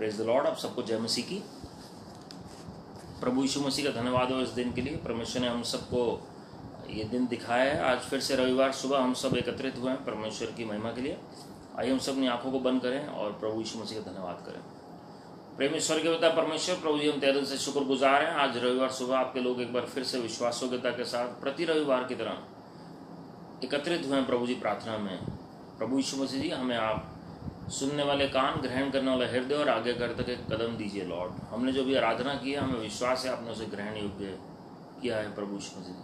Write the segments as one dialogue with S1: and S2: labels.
S1: Praise the Lord. आप सबको जय मसीह की। प्रभु यीशु मसीह का धन्यवाद हो इस दिन के लिए। परमेश्वर ने हम सबको ये दिन दिखाया है। आज फिर से रविवार सुबह हम सब एकत्रित हुए हैं परमेश्वर की महिमा के लिए। आइए हम सब अपनी आंखों को बंद करें और प्रभु यीशु मसीह का धन्यवाद करें। प्रेमेश्वर के पिता परमेश्वर, प्रभु जी हम तहे दिल से शुक्रगुजार हैं। आज रविवार सुबह आपके लोग एक बार फिर से विश्वासयोग्यता के साथ प्रति रविवार की तरह एकत्रित हुए हैं प्रभु जी प्रार्थना में। प्रभु यीशु मसीह जी, हमें आप सुनने वाले कान, ग्रहण करने वाला हृदय और आगे करते के कदम दीजिए लॉर्ड। हमने जो भी आराधना की है, हमें विश्वास है आपने उसे ग्रहण योग्य किया है। प्रभु यीशु मसीह जी,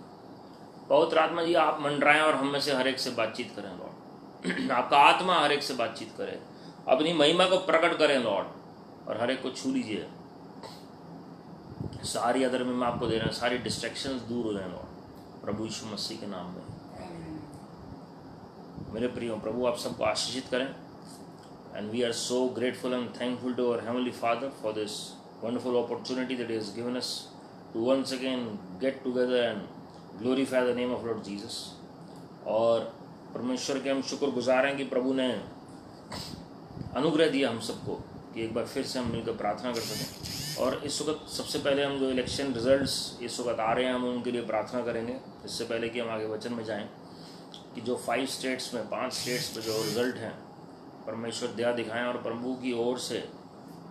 S1: पवित्र आत्मा जी आप मंडराएं और हम में से हर एक से बातचीत करें लॉर्ड। आपका आत्मा हर एक से बातचीत करे, अपनी महिमा को प्रकट करें लॉर्ड और हर एक को छू लीजिए। सारी अदर में आपको दे रहे हैं, सारी डिस्ट्रैक्शंस दूर हो जाए लॉर्ड, प्रभु यीशु मसीह के नाम में। मेरे प्रियो, प्रभु आप सबको आशीषित करें। And we are so grateful and thankful to our Heavenly Father for this wonderful opportunity that He has given us to once again get together and glorify the name of Lord Jesus। और परमेश्वर के हम शुक्रगुजार हैं कि प्रभु ने अनुग्रह दिया हम सबको कि एक बार फिर से हम मिलकर प्रार्थना कर सकें। और इस वक्त सबसे पहले हम जो इलेक्शन रिजल्ट्स इस वक्त आ रहे हैं, हम उनके लिए प्रार्थना करेंगे। इससे पहले कि हम आगे वचन में जाएं, कि जो 5 स्टेट्स में 5 स्टेट्स में जो रिजल्ट हैं, परमेश्वर दया दिखाएं और प्रभु की ओर से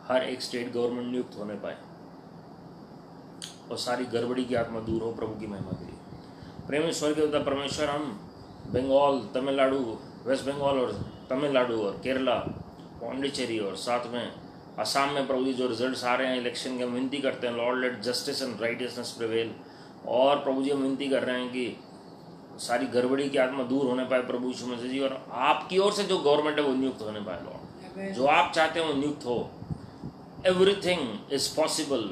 S1: हर एक स्टेट गवर्नमेंट नियुक्त होने पाए और सारी गड़बड़ी की आत्मा दूर हो प्रभु की महिमा के लिए। प्रेमेश्वर के पिता परमेश्वर, हम बंगाल, तमिलनाडु, वेस्ट बंगाल और तमिलनाडु और केरला, पौंडीचेरी और साथ में असम में प्रभु जी जो रिजल्ट्स आ रहे हैं इलेक्शन के, हम विनती करते हैं lord let justice and righteousness prevail. और प्रभु जी हम विनती कर रहे हैं कि सारी गड़बड़ी की आत्मा दूर होने पाए प्रभु यीशु मसीह जी, और आपकी ओर से जो गवर्नमेंट है वो नियुक्त होने पाए लॉर्ड। जो आप चाहते हैं वो नियुक्त हो। Everything is possible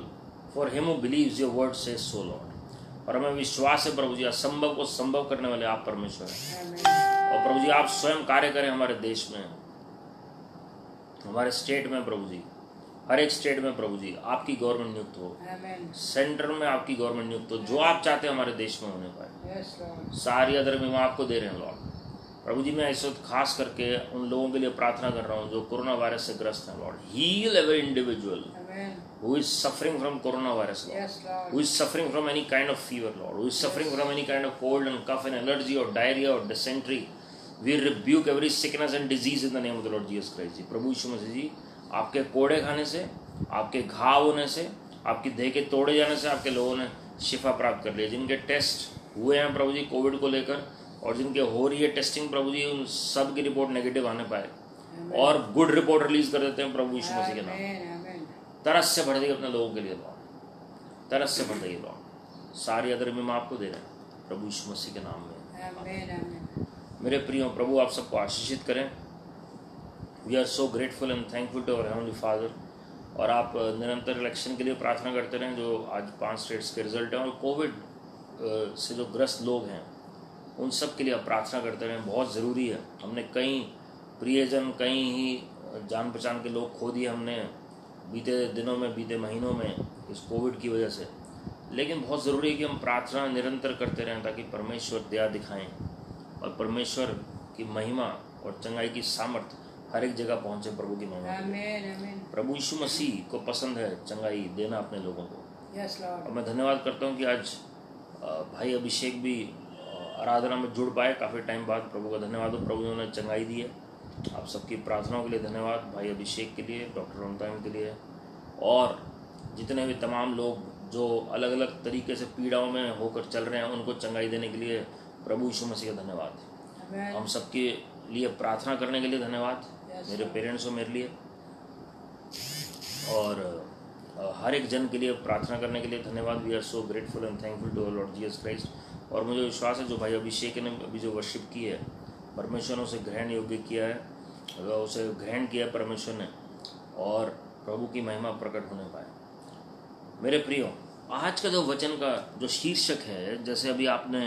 S1: for him who believes your word says so lord. और हमें विश्वास है प्रभु जी, असंभव को संभव करने वाले आप परमेश्वर हैं। और प्रभु जी आप स्वयं कार्य करें हमारे देश में, हमारे स्टेट में प्रभु जी, हर एक स्टेट में प्रभु जी आपकी गवर्नमेंट नियुक्त हो। सेंटर में आपकी गवर्नमेंट नियुक्त हो, जो आप चाहते हैं हमारे देश में होने पाए। सारी अदर में आपको दे रहे हैं लॉर्ड। प्रभु जी मैं इस वक्त खास करके उन लोगों के लिए प्रार्थना कर रहा हूँ जो कोरोना वायरस से ग्रस्त हैं lord. Heal every individual who is suffering from coronavirus, Lord. Who is suffering from any kind of fever, Lord. Who is suffering from any kind of cold and cough and allergy or diarrhea or dysentery. We rebuke every sickness and disease in the name of the Lord Jesus Christ जी। प्रभु यीशु मसीह जी, आपके कोड़े खाने से, आपके घाव होने से, आपकी देह के तोड़े जाने से आपके लोगों ने शिफा प्राप्त कर लिया। जिनके टेस्ट हुए हैं प्रभु जी कोविड को लेकर और जिनके हो रही है टेस्टिंग प्रभु जी, उन सब की रिपोर्ट नेगेटिव आने पाए और गुड रिपोर्ट रिलीज कर देते हैं प्रभु यीशु मसीह के नाम। तरस से भर देगी अपने लोगों के लिए लॉर्ड, तरस से भर देगी लॉर्ड। सारी अदर में आपको दे रहे हैं प्रभु यीशु मसीह के नाम में। मेरे प्रियो, प्रभु आप सबको आशीषित करें। We are so grateful and thankful to our heavenly father. और आप निरंतर इलेक्शन के लिए प्रार्थना करते रहें जो आज 5 स्टेट्स के रिजल्ट हैं, और कोविड से जो ग्रस्त लोग हैं उन सब के लिए आप प्रार्थना करते रहें। बहुत ज़रूरी है। हमने कई प्रियजन, कई ही जान पहचान के लोग खो दिए हमने बीते दिनों में, बीते महीनों में इस कोविड की वजह से। लेकिन बहुत ज़रूरी है कि हम प्रार्थना निरंतर करते रहें ताकि परमेश्वर दया दिखाएं और परमेश्वर की महिमा और चंगाई की सामर्थ हर एक जगह पहुंचे प्रभु की महिमा। प्रभु यीशु मसीह को पसंद है चंगाई देना अपने लोगों को। और मैं धन्यवाद करता हूं कि आज भाई अभिषेक भी आराधना में जुड़ पाए काफ़ी टाइम बाद। प्रभु का धन्यवाद हो, प्रभु ने चंगाई दी है। आप सबकी प्रार्थनाओं के लिए धन्यवाद, भाई अभिषेक के लिए, डॉक्टर रोमताम के लिए, और जितने भी तमाम लोग जो अलग अलग तरीके से पीड़ाओं में होकर चल रहे हैं उनको चंगाई देने के लिए प्रभु यीशु मसीह का धन्यवाद। हम सबके लिए प्रार्थना करने के लिए धन्यवाद, मेरे पेरेंट्स हो मेरे लिए, और हर एक जन के लिए प्रार्थना करने के लिए धन्यवाद। We are so grateful and thankful to lord Jesus Christ. और मुझे विश्वास है जो भाई अभिषेक ने अभी जो वर्शिप की है, परमेश्वर ने उसे ग्रहण योग्य किया है, उसे ग्रहण किया परमेश्वर ने, और प्रभु की महिमा प्रकट होने पाए। मेरे प्रियो, आज का जो वचन का जो शीर्षक है, जैसे अभी आपने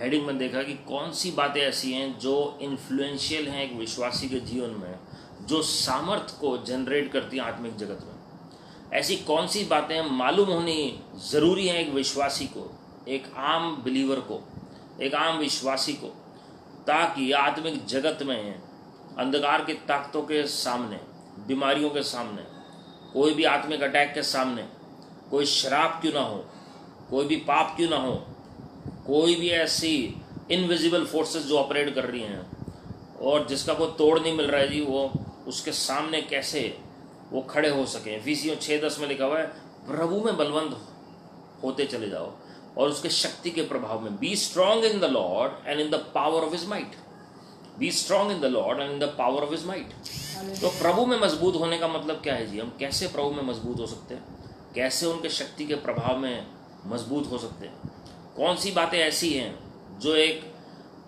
S1: हेडिंग में देखा कि कौन सी बातें ऐसी हैं जो इन्फ्लुएंशियल हैं एक विश्वासी के जीवन में, जो सामर्थ को जनरेट करती हैं आत्मिक जगत में। ऐसी कौन सी बातें मालूम होनी ज़रूरी हैं एक विश्वासी को, एक आम बिलीवर को, एक आम विश्वासी को, ताकि आत्मिक जगत में अंधकार की ताकतों के सामने, बीमारियों के सामने, कोई भी आत्मिक अटैक के सामने, कोई शराब क्यों ना हो, कोई भी पाप क्यों ना हो, कोई भी ऐसी इनविजिबल फोर्सेस जो ऑपरेट कर रही हैं और जिसका कोई तोड़ नहीं मिल रहा है जी, वो उसके सामने कैसे वो खड़े हो सके। एफिसियों 6:10 में लिखा हुआ है, प्रभु में बलवंत होते चले जाओ और उसके शक्ति के प्रभाव में। B strong in the Lord and in the power of his might. B strong in the Lord and in the power of his might. तो प्रभु में मजबूत होने का मतलब क्या है जी? हम कैसे प्रभु में मजबूत हो सकते हैं? कैसे उनके शक्ति के प्रभाव में मजबूत हो सकते हैं? कौन सी बातें ऐसी हैं जो एक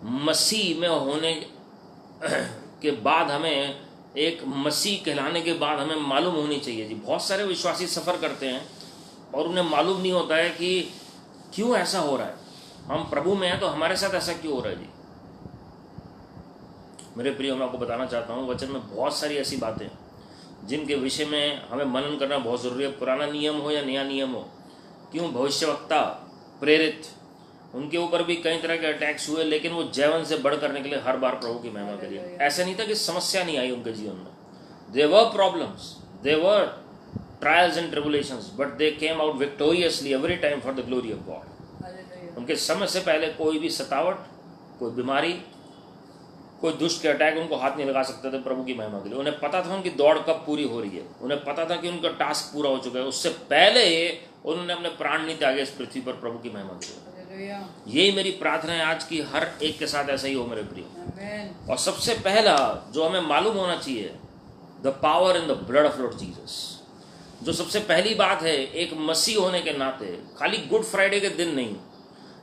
S1: मसीह में होने के बाद हमें, एक मसीह कहलाने के बाद हमें मालूम होनी चाहिए जी? बहुत सारे विश्वासी सफ़र करते हैं और उन्हें मालूम नहीं होता है कि क्यों ऐसा हो रहा है। हम प्रभु में हैं तो हमारे साथ ऐसा क्यों हो रहा है जी? मेरे प्रिय, मैं आपको बताना चाहता हूँ, वचन में बहुत सारी ऐसी बातें जिनके विषय में हमें मनन करना बहुत ज़रूरी है। पुराना नियम हो या नया नियम हो, क्यों भविष्यवक्ता प्रेरित, उनके ऊपर भी कई तरह के अटैक्स हुए, लेकिन वो जीवन से बढ़कर निकले हर बार प्रभु की महिमा के लिए। ऐसा नहीं था कि समस्या नहीं आई उनके जीवन में। They were problems, they were trials and tribulations, but they came out victoriously every time for the glory of God. उनके समय से पहले कोई भी सतावट, कोई बीमारी, कोई दुष्ट के अटैक उनको हाथ नहीं लगा सकते थे प्रभु की महिमा के लिए। उन्हें पता था उनकी दौड़ कब पूरी हो रही है, उन्हें पता था कि उनका टास्क पूरा हो चुका है। उससे पहले उन्होंने अपने प्राण नहीं त्यागे इस पृथ्वी पर प्रभु की महिमा के लिए। यही मेरी प्रार्थना है आज की, हर एक के साथ ऐसा ही हो मेरे प्रिय। और सबसे पहला जो हमें मालूम होना चाहिए, the power in the blood of Lord Jesus. जो सबसे पहली बात है, एक मसीह होने के नाते खाली गुड फ्राइडे के दिन नहीं,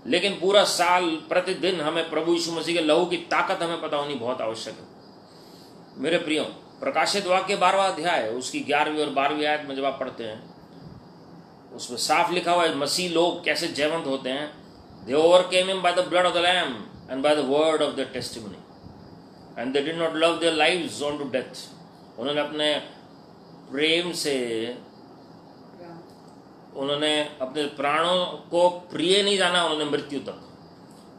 S1: लेकिन पूरा साल प्रतिदिन हमें प्रभु यीशु मसीह के लहू की ताकत हमें पता होनी बहुत आवश्यक है मेरे प्रियो। प्रकाशित वाक्य 12वां अध्याय उसकी 11वीं और 12वीं आयत में जब आप पढ़ते हैं, उसमें साफ लिखा हुआ है मसीह लोग कैसे जयवंत होते हैं। They overcame him by the blood of the Lamb and by the word of their testimony, and they did not love their lives unto death. उन्होंने अपने प्रेम से, उन्होंने अपने प्राणों को प्रिय नहीं जाना, उन्होंने मृत्यु तक,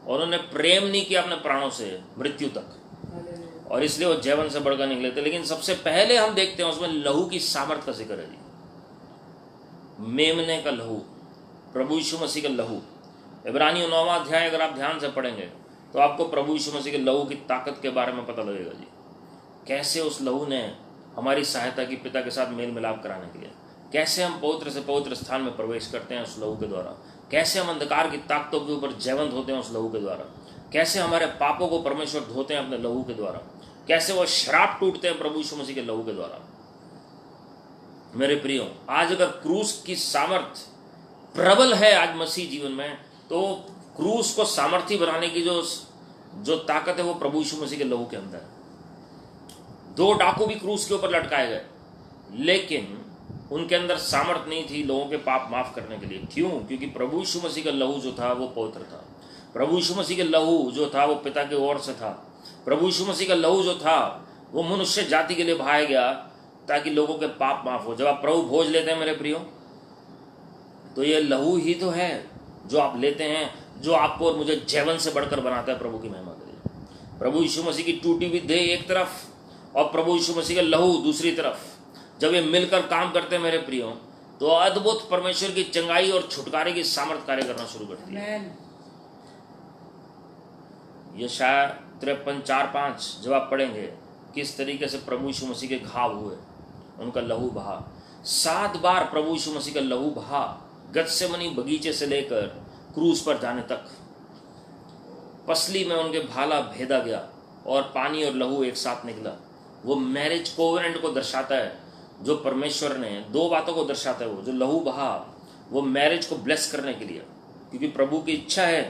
S1: और उन्होंने प्रेम नहीं किया अपने प्राणों से मृत्यु तक, और इसलिए वो जीवन से बढ़कर निकले थे। लेकिन सबसे पहले हम देखते हैं उसमें लहू की सामर्थ का जिक्र है जी। मेमने का लहू, प्रभु यीशु मसीह का लहू। इब्रानियों 9वां अध्याय अगर आप ध्यान से पढ़ेंगे तो आपको प्रभु यीशु मसीह के लहू की ताकत के बारे में पता लगेगा जी। कैसे उस लहू ने हमारी सहायता की पिता के साथ मेल मिलाप कराने के लिए, कैसे हम पवित्र से पवित्र स्थान में प्रवेश करते हैं उस लहू के द्वारा, कैसे हम अंधकार की ताकतों के ऊपर जीवंत होते हैं उस लहू के द्वारा, कैसे हमारे पापों को परमेश्वर धोते हैं अपने लहू के द्वारा, कैसे वो श्राप टूटते हैं प्रभु यीशु मसीह के लहू के द्वारा। मेरे प्रियो, आज अगर क्रूस की सामर्थ प्रबल है आज मसीह जीवन में, तो क्रूस को सामर्थी बनाने की जो ताकत है वो प्रभु यीशु मसीह के लहू के अंदर है। 2 डाकू भी क्रूस के ऊपर लटकाए गए, लेकिन उनके अंदर सामर्थ नहीं थी लोगों के पाप माफ करने के लिए। क्यों? क्योंकि प्रभु यीशु मसीह का लहू जो था वो पवित्र था। प्रभु यीशु मसीह के लहू जो था वो पिता की ओर से था। प्रभु यीशु मसीह का लहू जो था वो मनुष्य जाति के लिए बहाया गया ताकि लोगों के पाप माफ हो। जब आप प्रभु भोज लेते हैं मेरे प्रियो, तो ये लहू ही तो है जो आप लेते हैं, जो आपको और मुझे जीवन से बढ़कर बनाता है प्रभु की महिमा के लिए। प्रभु यीशु मसीह की टूटी हुई देह एक तरफ और प्रभु यीशु मसीह का लहू दूसरी तरफ, जब ये मिलकर काम करते हैं मेरे प्रियो, तो अद्भुत परमेश्वर की चंगाई और छुटकारे की सामर्थ कार्य करना शुरू करती है। यशाया 53:4-5 जब आप पढ़ेंगे, किस तरीके से प्रभु यीशु मसीह के घाव हुए, उनका लहू बहा। 7 बार प्रभु यीशु मसीह का लहू बहा, गत्सेमनी बगीचे से लेकर क्रूस पर जाने तक। पसली में उनके भाला भेदा गया और पानी और लहू एक साथ निकला। वो मैरिज कोवेनेंट को दर्शाता है, जो परमेश्वर ने 2 बातों को दर्शाता है। वो जो लहू बहा वो मैरिज को ब्लेस करने के लिए, क्योंकि प्रभु की इच्छा है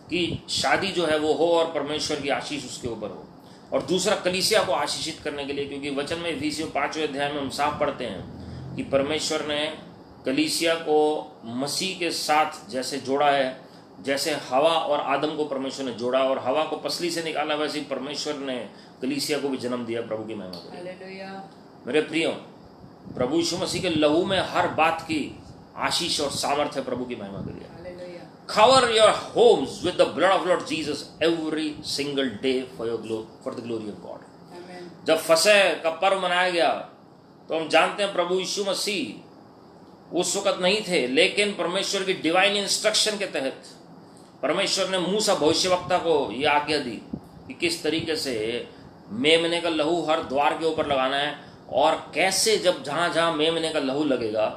S1: कि शादी जो है वो हो और परमेश्वर की आशीष उसके ऊपर हो। और दूसरा कलीसिया को आशीषित करने के लिए, क्योंकि वचन में एफिसियों 5वें अध्याय में हम साफ पढ़ते हैं कि परमेश्वर ने कलीसिया को मसीह के साथ जैसे जोड़ा है, जैसे हवा और आदम को परमेश्वर ने जोड़ा और हवा को पसली से निकाला, वैसे ही परमेश्वर ने कलीसिया को भी जन्म दिया प्रभु की महिमा के लिए। मेरे प्रियो, प्रभु यीशु मसीह के लहू में हर बात की आशीष और सामर्थ्य है प्रभु की महिमा के लिए। Cover your homes with the blood of Lord Jesus every single day for the glory of God. जब फसह का पर्व मनाया गया तो हम जानते हैं प्रभु यीशु मसीह उस वक्त नहीं थे, लेकिन परमेश्वर की डिवाइन इंस्ट्रक्शन के तहत परमेश्वर ने मूसा भविष्यवक्ता को यह आज्ञा दी कि किस तरीके से मेमने का लहू हर द्वार के ऊपर लगाना है, और कैसे जब जहाँ जहाँ मेमने का लहू लगेगा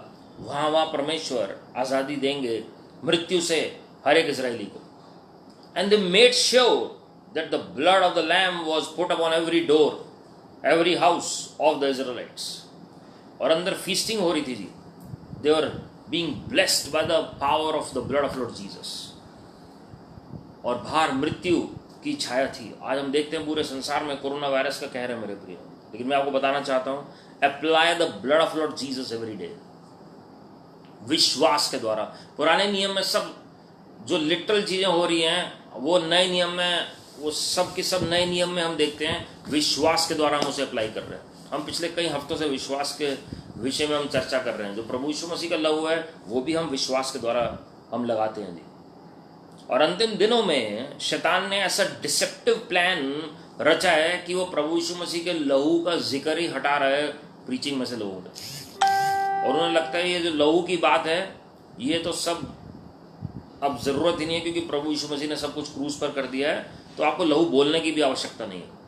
S1: वहाँ वहाँ परमेश्वर आज़ादी देंगे मृत्यु से हर एक इजरायली को। And they made sure that the blood of the lamb was put upon every door, every house of the Israelites. और अंदर फीस्टिंग हो रही थी जी, they were being blessed by the power of the blood of Lord Jesus. और बाहर मृत्यु की छाया थी। आज हम देखते हैं पूरे संसार में कोरोना वायरस का कहर है मेरे प्रिय, लेकिन मैं आपको बताना चाहता हूं, apply the blood of Lord Jesus every day, विश्वास के द्वारा। पुराने नियम में सब जो लिटरल चीजें हो रही हैं वो नए नियम में, वो सब के सब नए नियम में हम देखते हैं विश्वास के द्वारा हम उसे अप्लाई कर रहे हैं। हम पिछले कई हफ्तों से विश्वास के विषय में हम चर्चा कर रहे हैं। जो प्रभु यीशु मसीह का लहू है वो भी हम विश्वास के द्वारा हम लगाते हैं जी। और अंतिम दिनों में शैतान ने ऐसा डिसेप्टिव प्लान रचा है कि वो प्रभु यीशु मसीह के लहू का जिक्र ही हटा रहा है प्रीचिंग में से लोगों को, और उन्हें लगता है ये जो लहू की बात है ये तो सब अब जरूरत ही नहीं है, क्योंकि प्रभु यीशु मसीह ने सब कुछ क्रूज पर कर दिया है, तो आपको लहू बोलने की भी आवश्यकता नहीं है।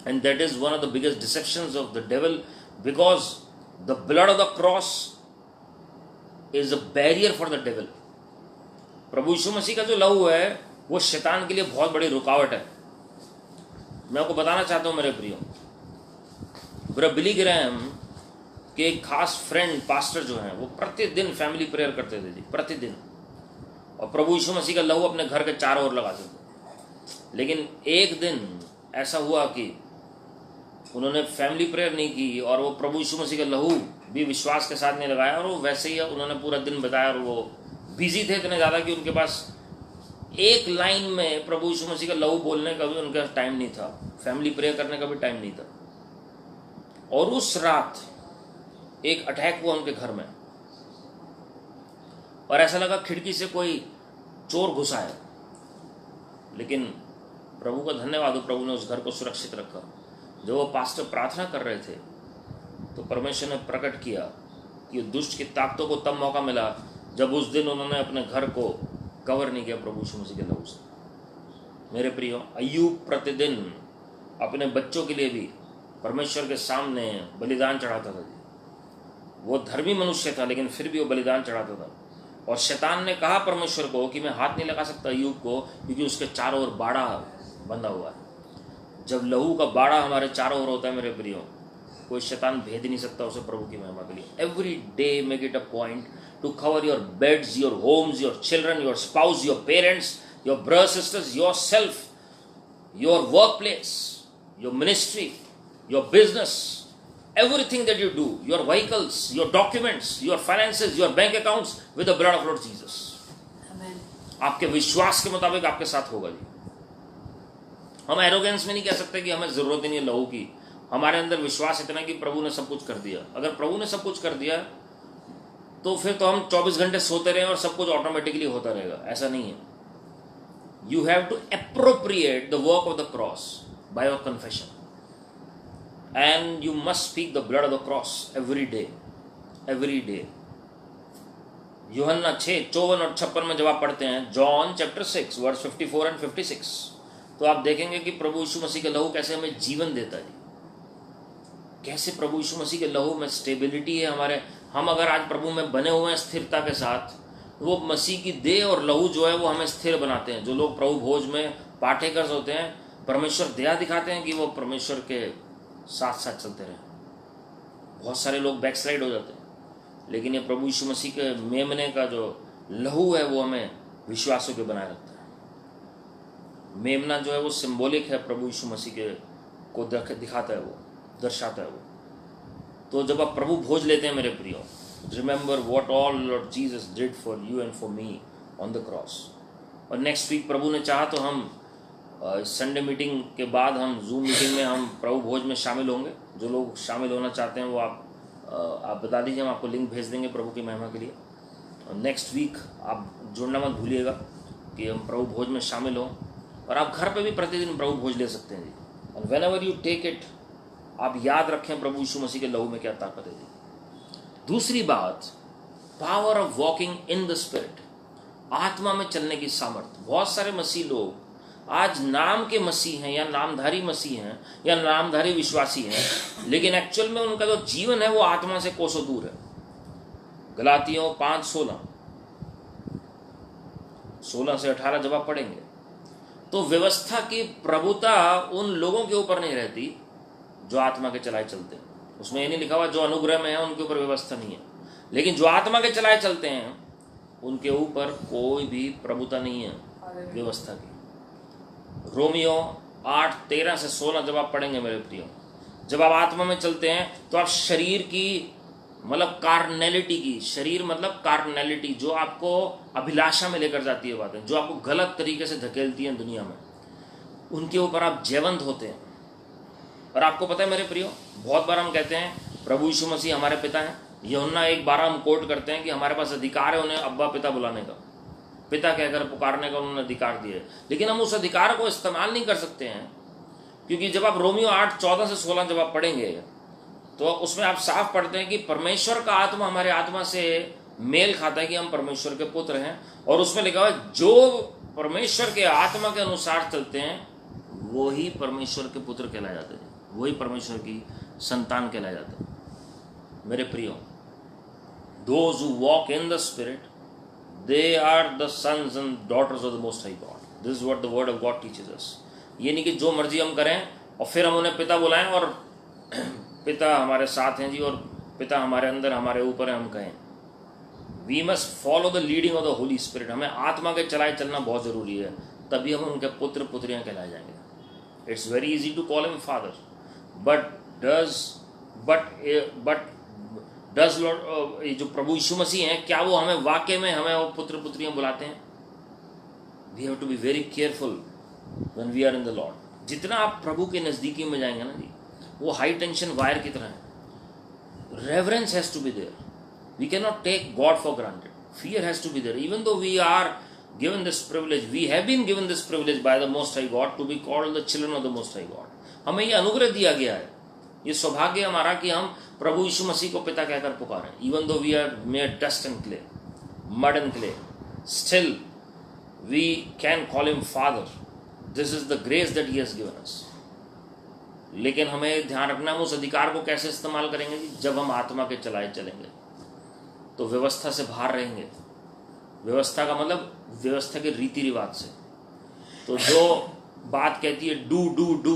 S1: And that is one of the biggest deceptions of the devil, because the blood of the cross is a barrier for the devil. प्रभु यीशु मसीह का जो लहू है वो शैतान के लिए बहुत बड़ी रुकावट है। मैं आपको बताना चाहता हूं मेरे प्रियो, ब्रदर बिली ग्रैहम के एक खास फ्रेंड पास्टर जो हैं वो प्रतिदिन फैमिली प्रेयर करते थे जी, प्रतिदिन, और प्रभु यीशु मसीह का लहू अपने घर के चारों ओर लगाते थे। लेकिन एक दिन ऐसा हुआ कि उन्होंने फैमिली प्रेयर नहीं की और वो प्रभु यीशु मसीह का लहू भी विश्वास के साथ नहीं लगाया, और वो वैसे ही उन्होंने पूरा दिन बताया, और वो बिजी थे इतने ज़्यादा कि उनके पास एक लाइन में प्रभु यीशु मसीह का लहू बोलने का भी उनका टाइम नहीं था, फैमिली प्रेयर करने का भी टाइम नहीं था। और उस रात एक अटैक हुआ उनके घर में, और ऐसा लगा खिड़की से कोई चोर घुसा है, लेकिन प्रभु का धन्यवाद हो, प्रभु ने उस घर को सुरक्षित रखा। जब वो पास्टर प्रार्थना कर रहे थे तो परमेश्वर ने प्रकट किया कि दुष्ट की ताकतों को तब मौका मिला जब उस दिन उन्होंने अपने घर को कवर नहीं किया प्रभु यीशु मसीह के लहू से। मेरे प्रियो, अय्यूब प्रतिदिन अपने बच्चों के लिए भी परमेश्वर के सामने बलिदान चढ़ाता था जी। वो धर्मी मनुष्य था लेकिन फिर भी वो बलिदान चढ़ाता था। और शैतान ने कहा परमेश्वर को कि मैं हाथ नहीं लगा सकता अय्यूब को, क्योंकि उसके चारों ओर बाड़ा बंधा हुआ है। जब लहू का बाड़ा हमारे चारों ओर होता है मेरे प्रियो, कोई शैतान भेद नहीं सकता उसे प्रभु की महिमा के लिए। Every day make it a point two cover your beds, your homes, your children, your spouse, your parents, your brothers sisters, your self, your work place, your ministry, your business, everything that you do, your vehicles, your documents, your finances, your bank accounts, with the blood of Lord Jesus. Amen. आपके विश्वास के मुताबिक आपके साथ होगा जी। हम arrogance में नहीं कह सकते कि हमें जरूरत ही नहीं है लहू की। हमारे अंदर विश्वास इतना कि प्रभु ने सब कुछ कर दिया। अगर प्रभु ने सब कुछ कर दिया तो फिर तो हम 24 घंटे सोते रहें और सब कुछ ऑटोमेटिकली होता रहेगा, ऐसा नहीं है। You have to appropriate the work of the cross by your confession, and you must speak the blood of the cross every day, every day. यूहन्ना 6:54 और 56 में जब आप पढ़ते हैं, जॉन चैप्टर 6 वर्स 54 एंड 56, तो आप देखेंगे कि प्रभु यीशु मसीह के लहू कैसे हमें जीवन देता है, कैसे प्रभु यीशु मसीह के लहू में स्टेबिलिटी है हमारे। हम अगर आज प्रभु में बने हुए हैं स्थिरता के साथ, तो वो मसीह की देह और लहू जो है वो हमें स्थिर बनाते हैं। जो लोग प्रभु भोज में पार्टेकर्स होते हैं, परमेश्वर दया दिखाते हैं कि वो परमेश्वर के साथ साथ चलते रहे। बहुत सारे लोग बैकस्लाइड हो जाते हैं, लेकिन ये प्रभु यीशु मसीह के मेमने का जो लहू है वो हमें विश्वासों के बनाए रखता है। मेमना जो है वो सिंबॉलिक है, प्रभु यीशु मसीह के को दिखाता है, वो दर्शाता है वो। तो जब आप प्रभु भोज लेते हैं मेरे प्रियो, remember what all Lord Jesus did for you and for me on the cross. और नेक्स्ट वीक प्रभु ने चाहा तो हम संडे मीटिंग के बाद हम जूम मीटिंग में हम प्रभु भोज में शामिल होंगे। जो लोग शामिल होना चाहते हैं वो आप बता दीजिए, हम आपको लिंक भेज देंगे प्रभु की महिमा के लिए। और नेक्स्ट वीक आप जुड़ना मत भूलिएगा कि हम प्रभु भोज में शामिल हों। और आप घर पे भी प्रतिदिन प्रभु भोज ले सकते हैं जी। And whenever you take it, आप याद रखें प्रभु यीशु मसीह के लहू में क्या ताकत है जी। दूसरी बात, power of walking in the spirit, आत्मा में चलने की सामर्थ्य। बहुत सारे मसीह लोग आज नाम के मसीह हैं या नामधारी मसीह हैं या नामधारी विश्वासी हैं, लेकिन एक्चुअल में उनका जो जीवन है वो आत्मा से कोसों दूर है। गलातियों 5:16 से 18 जब आप पढ़ेंगे तो व्यवस्था की प्रभुता उन लोगों के ऊपर नहीं रहती जो आत्मा के चलाए चलते हैं। उसमें ये नहीं लिखा हुआ जो अनुग्रह में है उनके ऊपर व्यवस्था नहीं है, लेकिन जो आत्मा के चलाए चलते हैं उनके ऊपर कोई भी प्रभुता नहीं है व्यवस्था की। रोमियो 8:13 से 16 जब आप पढ़ेंगे मेरे प्रियो, जब आप आत्मा में चलते हैं तो आप शरीर की मतलब कार्नैलिटी की, शरीर मतलब कार्नैलिटी जो आपको अभिलाषा में लेकर जाती है बातें, जो आपको गलत तरीके से धकेलती हैं दुनिया में, उनके ऊपर आप जयवंत होते हैं। और आपको पता है मेरे प्रियो, बहुत बार हम कहते हैं प्रभु यीशु मसीह हमारे पिता हैं। यूहन्ना 1:12 हम कोट करते हैं कि हमारे पास अधिकार है उन्हें अब्बा पिता बुलाने का, पिता कहकर पुकारने का उन्होंने अधिकार दिया है, लेकिन हम उस अधिकार को इस्तेमाल नहीं कर सकते हैं। क्योंकि जब आप रोमियो 8:14 से 16 जब आप पढ़ेंगे तो उसमें आप साफ पढ़ते हैं कि परमेश्वर का आत्मा हमारे आत्मा से मेल खाता है कि हम परमेश्वर के पुत्र हैं। और उसमें लिखा हुआ है जो परमेश्वर के आत्मा के अनुसार चलते हैं वो ही परमेश्वर के पुत्र कहलाए जाते हैं, वही परमेश्वर की संतान कहलाए जाते हैं। मेरे प्रियो, those who walk in the spirit they are the sons and daughters of the most high God. This is what the word of God teaches us. ये नहीं कि जो मर्जी हम करें और फिर हम उन्हें पिता बुलाएं और पिता हमारे साथ हैं जी और पिता हमारे अंदर हमारे ऊपर है हम कहें। We must follow the leading of the Holy Spirit. हमें आत्मा के चलाए चलना बहुत जरूरी है, तभी हम उनके पुत्र पुत्रियां कहलाए जाएंगे। It's very easy to call him father, but does lord जो प्रभु यीशु मसीह हैं, क्या वो हमें वाकई में हमें वो पुत्र पुत्रियां बुलाते हैं? We have to be very careful when we are in the lord. जितना आप प्रभु के नजदीकी में जाएंगे ना जी, वो हाई टेंशन वायर की तरह है। Reverence has to be there. We can not take God for granted. Fear has to be there. Even though we are given this privilege, we have been given this privilege by the most high God to be called the children of the most high God. हमें ये अनुग्रह दिया गया है, ये सौभाग्य हमारा कि हम प्रभु यीशु मसीह को पिता कहकर पुकारें। Even though we are made dust and clay, mud and clay, still we can call him father. This is the grace that he has given us. लेकिन हमें ध्यान रखना है उस अधिकार को कैसे इस्तेमाल करेंगे जी? जब हम आत्मा के चलाए चलेंगे तो व्यवस्था से बाहर रहेंगे। व्यवस्था का मतलब व्यवस्था के रीति रिवाज से। तो जो बात कहती है डू डू डू,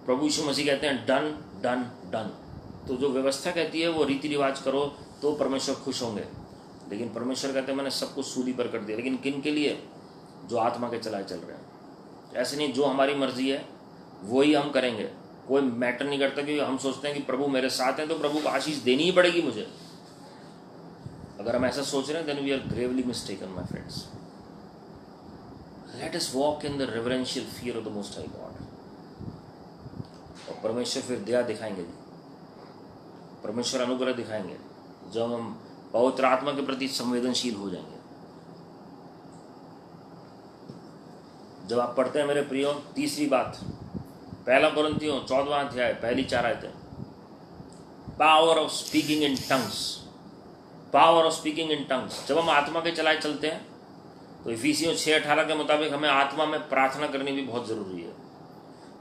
S1: प्रभु यीशु मसीह कहते हैं डन डन डन। तो जो व्यवस्था कहती है वो रीति रिवाज करो तो परमेश्वर खुश होंगे, लेकिन परमेश्वर कहते हैं मैंने सब कुछ सूली पर कर दिया। लेकिन किन के लिए? जो आत्मा के चलाए चल रहे हैं। ऐसे नहीं जो हमारी मर्जी है वही हम करेंगे, कोई मैटर नहीं करता। क्योंकि हम सोचते हैं कि प्रभु मेरे साथ हैं तो प्रभु को आशीष देनी ही पड़ेगी मुझे। अगर हम ऐसा सोच रहे हैं then we are gravely mistaken my friends. Let us walk in the reverential fear of the most high God. और परमेश्वर फिर दया दिखाएंगे जी, परमेश्वर अनुग्रह दिखाएंगे जब हम पवित्र आत्मा के प्रति संवेदनशील हो जाएंगे। जब आप पढ़ते हैं मेरे प्रियो, तीसरी बात, 1 कोरिन्थियों 14वां अध्याय पहली 4 आयतें, power of speaking in tongues. Power of speaking in tongues. जब हम आत्मा के चलाए चलते हैं तो इफिसियों 6:18 के मुताबिक हमें आत्मा में प्रार्थना करनी भी बहुत जरूरी है।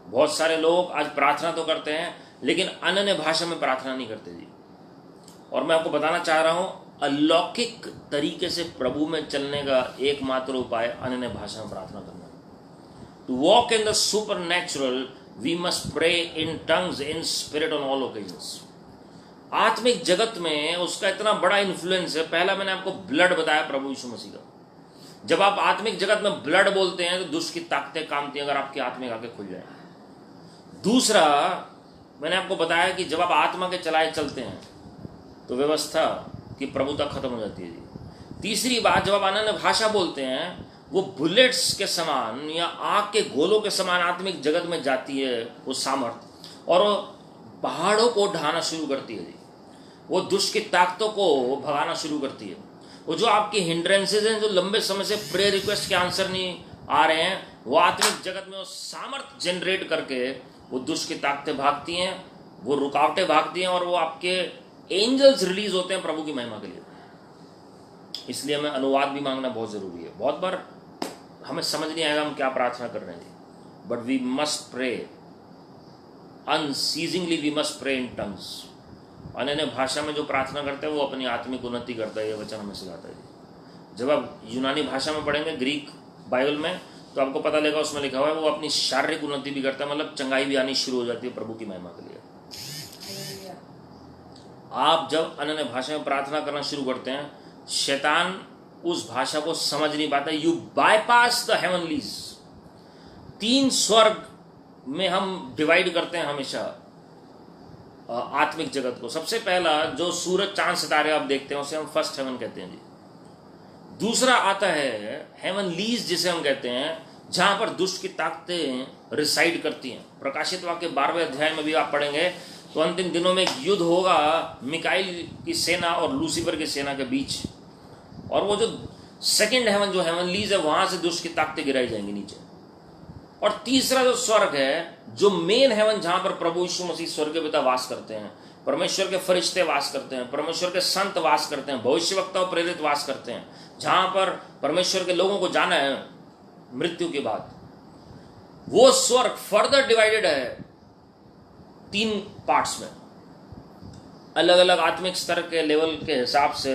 S1: बहुत सारे लोग आज प्रार्थना तो करते हैं लेकिन अन्य भाषा में प्रार्थना नहीं करते जी। और मैं आपको बताना चाह रहा हूं, अलौकिक तरीके से प्रभु में चलने का एकमात्र उपाय अन्य भाषा में प्रार्थना करना। To walk in the supernatural we must pray in tongues in spirit on all occasions. आत्मिक जगत में उसका इतना बड़ा इन्फ्लुएंस है। पहला मैंने आपको ब्लड बताया प्रभु यीशु मसीह का। जब आप आत्मिक जगत में ब्लड बोलते हैं तो दुष्ट की ताकतें कामती हैं अगर आपकी आत्मिक आंखें खुल जाए। दूसरा मैंने आपको बताया कि जब आप आत्मा के चलाए चलते हैं तो व्यवस्था की प्रभुता खत्म हो जाती है जी। तीसरी बात, जब आप अन्य भाषा बोलते हैं वो बुलेट्स के समान या आग के गोलों के समान आत्मिक जगत में जाती है वो सामर्थ, और वो पहाड़ों को ढाना शुरू करती है जी। वो दुष्ट की ताकतों को भगाना शुरू करती है। वो जो आपकी हिंड्रेंसेज हैं, जो लंबे समय से प्रेयर रिक्वेस्ट के आंसर नहीं आ रहे हैं, वो आत्मिक जगत में वो सामर्थ जनरेट करके वो दुष्ट की ताकतें भागती हैं, वो रुकावटें भागती हैं, और वो आपके एंजल्स रिलीज होते हैं प्रभु की महिमा के लिए। इसलिए हमें अनुवाद भी मांगना बहुत जरूरी है। बहुत बार हमें समझ नहीं आएगा हम क्या प्रार्थना कर रहे हैं, but we must pray unceasingly, we must pray in tongues. अन्य भाषा में जो प्रार्थना करते हैं वो अपनी आत्मिक उन्नति करता है, ये वचन हमें सिखाता है। जब आप यूनानी भाषा में पढ़ेंगे, ग्रीक बाइबल में, तो आपको पता लगेगा उसमें लिखा हुआ है वो अपनी शारीरिक उन्नति भी करता है, मतलब चंगाई भी आनी शुरू हो जाती है प्रभु की महिमा के लिए। आप जब अन्य भाषा में प्रार्थना करना शुरू करते हैं, शैतान उस भाषा को समझ नहीं पाता। You bypass the heavenlies. 3 स्वर्ग में हम डिवाइड करते हैं हमेशा आत्मिक जगत को। सबसे पहला जो सूरज चांद सितारे आप देखते हैं उसे हम फर्स्ट हेवन कहते हैं जी। दूसरा आता है हेवनलीज, जिसे हम कहते हैं जहां पर दुष्ट की ताकतें रिसाइड करती हैं। प्रकाशित वाक्य 12वें अध्याय में भी आप पढ़ेंगे तो अंतिम दिनों में एक युद्ध होगा मिकाइल की सेना और लूसीफर की सेना के बीच, और वो जो सेकंड हेवन जो हेवनलीज है वहां से दुष्ट की ताकतें गिराई जाएंगी नीचे। और तीसरा जो स्वर्ग है, जो मेन हेवन, जहां पर प्रभु यीशु मसीह स्वर्ग के पिता वास करते हैं, परमेश्वर के फरिश्ते वास करते हैं, परमेश्वर के संत वास करते हैं, भविष्यवक्ता और प्रेरित वास करते हैं, जहां पर परमेश्वर के लोगों को जाना है मृत्यु के बाद। वो स्वर्ग फर्दर डिवाइडेड है 3 पार्ट्स में। अलग अलग आत्मिक स्तर के लेवल के हिसाब से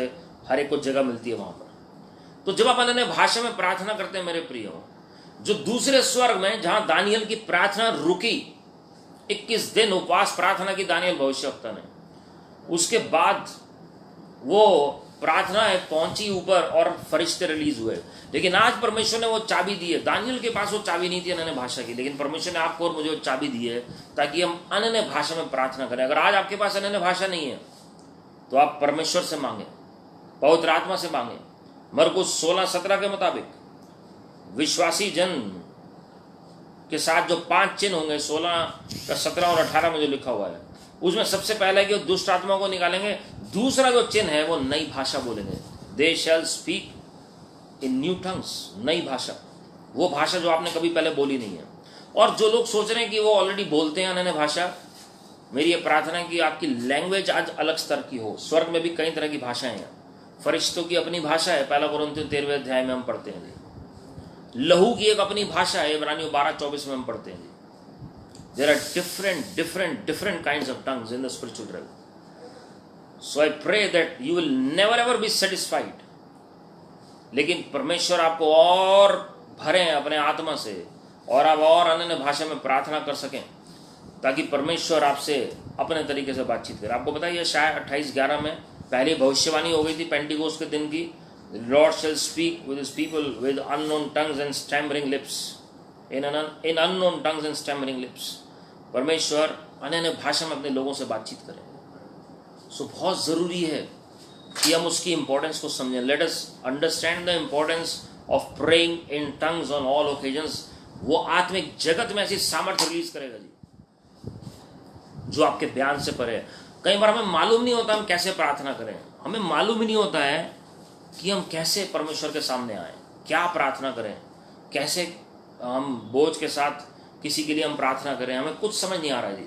S1: हर एक को जगह मिलती है वहां पर। तो जब आप अन्य भाषा में प्रार्थना करते हैं मेरे प्रियो, जो दूसरे स्वर्ग में जहां दानियल की प्रार्थना रुकी, 21 दिन उपवास प्रार्थना की दानियल भविष्यवक्ता ने, उसके बाद वो प्रार्थना पहुंची ऊपर और फरिश्ते रिलीज हुए। लेकिन आज परमेश्वर ने वो चाबी दी है। दानियल के पास वो चाबी नहीं थी अन्य भाषा की, लेकिन परमेश्वर ने आपको और मुझे वो चाबी दी है ताकि हम अन्य भाषा में प्रार्थना करें। अगर आज आपके पास अन्य भाषा नहीं है तो आप परमेश्वर से मांगे, पवित्र आत्मा से मांगे। मरकुस 16:17 के मुताबिक विश्वासी जन के साथ जो 5 चिन्ह होंगे, 16 का 17 और 18 में जो लिखा हुआ है, उसमें सबसे पहले कि वो दुष्ट आत्मा को निकालेंगे। दूसरा जो चिन्ह है वो नई भाषा बोलेंगे। दे शैल स्पीक इन न्यू टंग्स, नई भाषा, वो भाषा जो आपने कभी पहले बोली नहीं है। और जो लोग सोच रहे हैं कि वो ऑलरेडी बोलते हैं अन्य भाषा, मेरी ये प्रार्थना है कि आपकी लैंग्वेज आज अलग स्तर की हो। स्वर्ग में भी कई तरह की भाषाएं हैं। फरिश्तों की अपनी भाषा है, 1 कोरिन्थियों 13वें अध्याय में हम पढ़ते हैं। लहू की एक अपनी भाषा है, इब्रानियों 12:24 में हम पढ़ते हैं। There are different kinds of tongues in the spiritual realm. So I pray that you will never ever be satisfied. लेकिन परमेश्वर आपको और भरें अपने आत्मा से, और आप और अन्य भाषा में प्रार्थना कर सकें, ताकि परमेश्वर आपसे अपने तरीके से बातचीत करे। आपको पता है शायद 28:11 में पहले भविष्यवाणी हो गई थी पेंटिकोस्ट के दिन की। Lord shall speak with his people with unknown tongues and stammering lips. In unknown tongues and stammering lips. परमेश्वर अन्य भाषा में अपने लोगों से बातचीत करें। सो बहुत ज़रूरी है कि हम उसकी इंपॉर्टेंस को समझें। Let us understand the importance of praying in tongues on all occasions. वो आत्मिक जगत में ऐसी सामर्थ्य रिलीज करेगा जी, जो आपके बयान से परे है। कई बार हमें मालूम नहीं होता हम कैसे प्रार्थना करें। हमें मालूम ही नहीं होता है कि हम कैसे परमेश्वर के सामने आए, क्या प्रार्थना करें, कैसे हम बोझ के साथ किसी के लिए हम प्रार्थना करें। हमें कुछ समझ नहीं आ रहा है जी।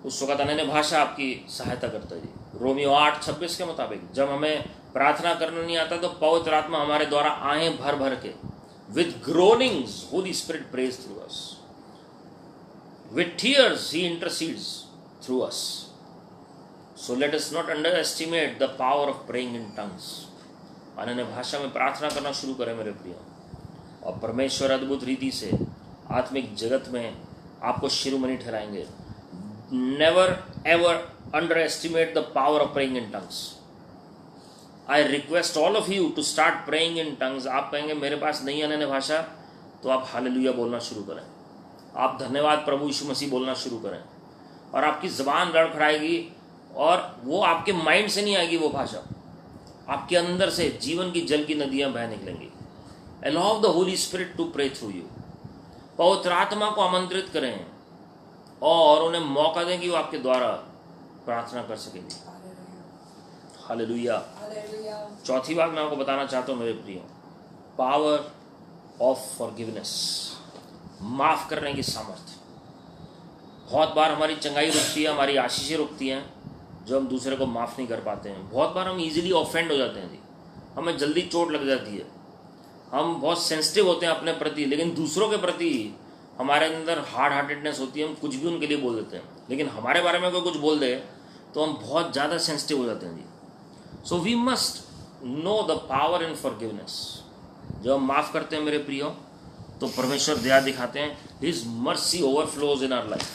S1: उस वक्त अन्य भाषा आपकी सहायता करता है जी। रोमियो 8:26 के मुताबिक जब हमें प्रार्थना करना नहीं आता तो पवित्र आत्मा हमारे द्वारा आहें भर भर के with groanings Holy Spirit prays through us, with tears he intercedes through us. So let us not underestimate the power of praying in tongues. अन्य भाषा में प्रार्थना करना शुरू करें मेरे प्रिय, और परमेश्वर अद्भुत रीति से आत्मिक जगत में आपको शिरोमणि ठहराएंगे। Never ever underestimate the power of praying in tongues. I request all of you to start praying in tongues. आप कहेंगे मेरे पास नहीं है अन्य भाषा, तो आप हालेलुया बोलना शुरू करें। आप धन्यवाद प्रभु यीशु मसीह बोलना शुरू करें, और आपकी ज़बान लड़खड़ाएगी, और वो आपके माइंड से नहीं आएगी, वो भाषा आपके अंदर से जीवन की जल की नदियां बह निकलेंगी। Allow the Holy Spirit to pray through you. पवित्र आत्मा को आमंत्रित करें और उन्हें मौका दें कि वो आपके द्वारा प्रार्थना कर सकेंगे। हालेलुया। चौथी बात मैं आपको बताना चाहता हूँ मेरे प्रिय, पावर ऑफ फॉरगिवनेस, माफ करने की सामर्थ्य। बहुत बार हमारी चंगाई रुकती है, हमारी आशीषें रुकती हैं जो हम दूसरे को माफ़ नहीं कर पाते हैं। बहुत बार हम इजीली ऑफेंड हो जाते हैं जी, हमें जल्दी चोट लग जाती है, हम बहुत सेंसिटिव होते हैं अपने प्रति, लेकिन दूसरों के प्रति हमारे अंदर हार्ड हार्टेडनेस होती है, हम कुछ भी उनके लिए बोल देते हैं। लेकिन हमारे बारे में कोई कुछ बोल दे तो हम बहुत ज़्यादा सेंसिटिव हो जाते हैं जी। So we must know the power in forgiveness. जब हम माफ़ करते हैं मेरे प्रियो, तो परमेश्वर दया दिखाते हैं। His mercy overflows in our life,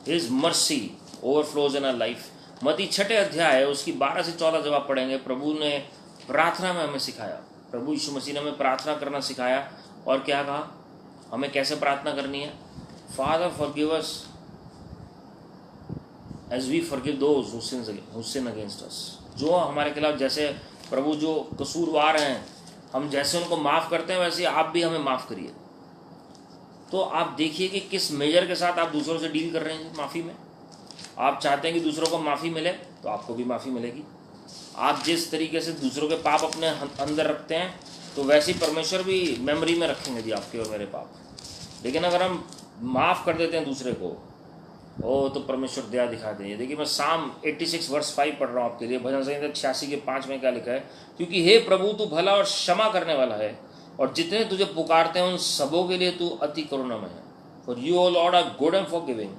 S1: his mercy overflows in our life. Matti 6 अध्याय है, उसकी 12 से 14 जब आप पढ़ेंगे, प्रभु ने प्रार्थना में हमें सिखाया, प्रभु यीशु मसीह ने हमें प्रार्थना करना सिखाया। और क्या कहा, हमें कैसे प्रार्थना करनी है? Father forgive us as we forgive those who sin against us. जो हमारे खिलाफ, जैसे प्रभु जो कसूरवार हैं, हम जैसे उनको माफ़ करते हैं वैसे आप भी हमें माफ़ करिए। तो आप देखिए कि किस मेजर के साथ आप दूसरों से डील कर रहे हैं माफ़ी में। आप चाहते हैं कि दूसरों को माफ़ी मिले तो आपको भी माफ़ी मिलेगी। आप जिस तरीके से दूसरों के पाप अपने अंदर रखते हैं तो वैसे ही परमेश्वर भी मेमोरी में रखेंगे जी आपके और मेरे पाप। लेकिन अगर हम माफ़ कर देते हैं दूसरे को, तो परमेश्वर दया दिखा देंगे। देखिए मैं साम 86 वर्स 5 पढ़ रहा हूँ आपके लिए। भजन संहिता 86 के 5 में क्या लिखा है? क्योंकि हे प्रभु तू भला और क्षमा करने वाला है, और जितने तुझे पुकारते हैं उन सबों के लिए तू अति करुणामय है। For you O Lord are good and forgiving,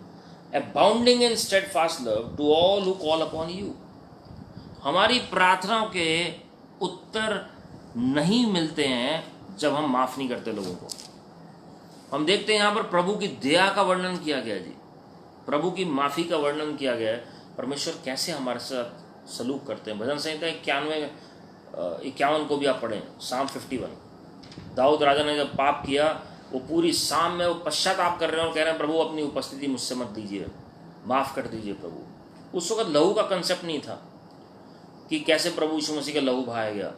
S1: abounding in steadfast love to all who call upon you. हमारी प्रार्थनाओं के उत्तर नहीं मिलते हैं जब हम माफ़ नहीं करते लोगों को। हम देखते हैं यहाँ पर प्रभु की दया का वर्णन किया गया जी, प्रभु की माफ़ी का वर्णन किया गया है। परमेश्वर कैसे हमारे साथ सलूक करते हैं। भजन संहिता 51 को भी आप पढ़ें, साम 51। दाऊद राजा ने जब पाप किया, वो पूरी साम में वो पश्चाताप कर रहे हैं और कह रहे हैं प्रभु अपनी उपस्थिति मुझसे मत दीजिए, माफ़ कर दीजिए प्रभु। उस वक्त लहू का कंसेप्ट नहीं था कि कैसे प्रभु यीशु मसीह का लहू बहाया गया,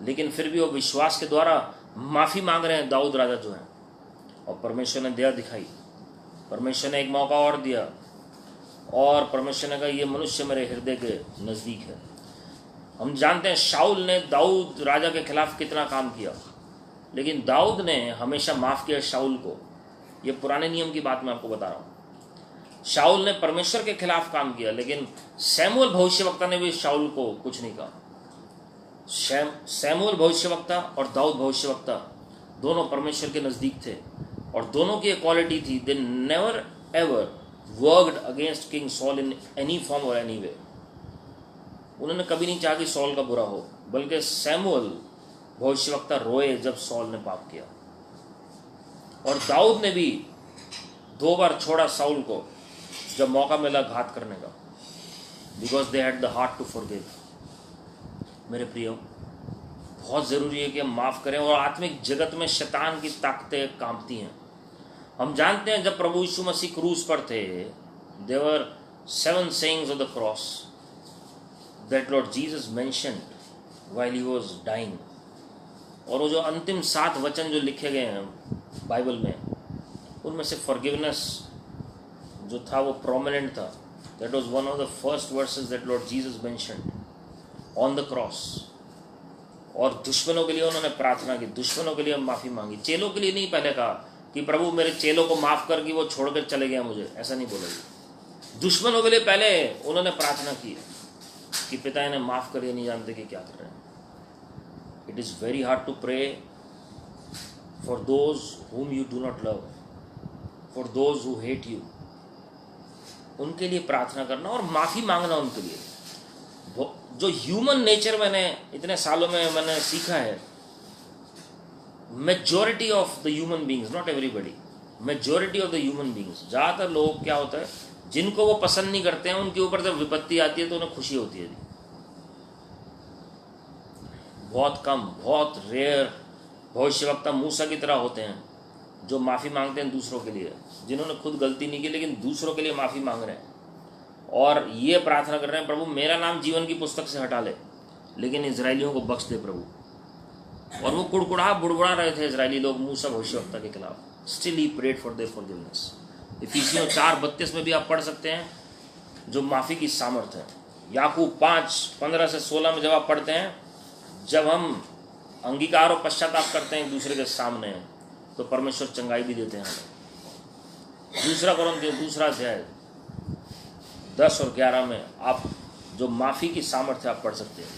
S1: लेकिन फिर भी वो विश्वास के द्वारा माफ़ी मांग रहे हैं दाऊद राजा जो हैं, और परमेश्वर ने दया दिखाई। परमेश्वर ने एक मौका और दिया, और परमेश्वर ने कहा ये मनुष्य मेरे हृदय के नज़दीक है। हम जानते हैं शाऊल ने दाऊद राजा के खिलाफ कितना काम किया, लेकिन दाऊद ने हमेशा माफ़ किया शाऊल को। ये पुराने नियम की बात मैं आपको बता रहा हूँ। शाऊल ने परमेश्वर के खिलाफ काम किया, लेकिन सैमुअल भविष्यवक्ता ने भी शाऊल को कुछ नहीं कहा। सैमुअल भविष्यवक्ता और दाऊद भविष्यवक्ता दोनों परमेश्वर के नज़दीक थे, और दोनों की एक क्वालिटी थी, they never ever worked against king sol in any form और एनी वे। उन्होंने कभी नहीं चाहा कि सॉल का बुरा हो, बल्कि सैमुअल भविष्यवक्ता रोए जब सॉल ने पाप किया, और दाऊद ने भी 2 बार छोड़ा साउल को जब मौका मिला घात करने का, because they had the heart to forgive. मेरे प्रियो, बहुत ज़रूरी है कि हम माफ़ करें, और आत्मिक जगत में शैतान की ताकतें कांपती हैं। हम जानते हैं जब प्रभु यीशु मसीह क्रूस पर थे, देवर 7 sayings of the cross that Lord Jesus mentioned while he was dying। और वो जो अंतिम 7 वचन जो लिखे गए हैं बाइबल में, उनमें से फॉरगिवनेस जो था वो प्रोमिनेंट था। That was one of the first versus that Lord Jesus mentioned on the cross. और दुश्मनों के लिए उन्होंने प्रार्थना की, दुश्मनों के लिए माफ़ी मांगी। चेलों के लिए नहीं पहले कहा कि प्रभु मेरे चेलों को माफ़ कर कि वो छोड़कर चले गए मुझे, ऐसा नहीं बोला। दुश्मनों के लिए पहले उन्होंने प्रार्थना की कि पिता इन्हें माफ़ कर, ये नहीं जानते कि क्या कर रहे हैं। It is very hard to pray for those whom you do not love, for those who hate you। उनके लिए प्रार्थना करना और माफ़ी मांगना उनके लिए। जो ह्यूमन नेचर मैंने इतने सालों में मैंने सीखा है, majority of the human beings, not everybody, majority of the human beings, ज़्यादातर लोग क्या होता है, जिनको वो पसंद नहीं करते हैं उनके ऊपर जब विपत्ति आती है तो उन्हें खुशी होती है। बहुत कम, बहुत रेयर भविष्यवक्ता मूसा की तरह होते हैं जो माफ़ी मांगते हैं दूसरों के लिए, जिन्होंने खुद गलती नहीं की लेकिन दूसरों के लिए माफ़ी मांग रहे हैं, और ये प्रार्थना कर रहे हैं प्रभु मेरा नाम जीवन की पुस्तक से हटा ले, लेकिन इजरायलियों को बख्श दे प्रभु। और वो कुड़कुड़ा बुड़बुड़ा रहे थे इजरायली लोग मूसा भविष्यवक्ता के खिलाफ। Still he prayed for their forgiveness. इफिसियों 4:32 में भी आप पढ़ सकते हैं जो माफ़ी की सामर्थ है। याकूब 5:15 से 16 में जब आप पढ़ते हैं, जब हम अंगीकार और पश्चाताप करते हैं एक दूसरे के सामने, तो परमेश्वर चंगाई भी देते हैं हमें। दूसरा कोरिन्थियों दूसरा अध्याय 10 और 11 में आप जो माफी की सामर्थ्य आप पढ़ सकते हैं।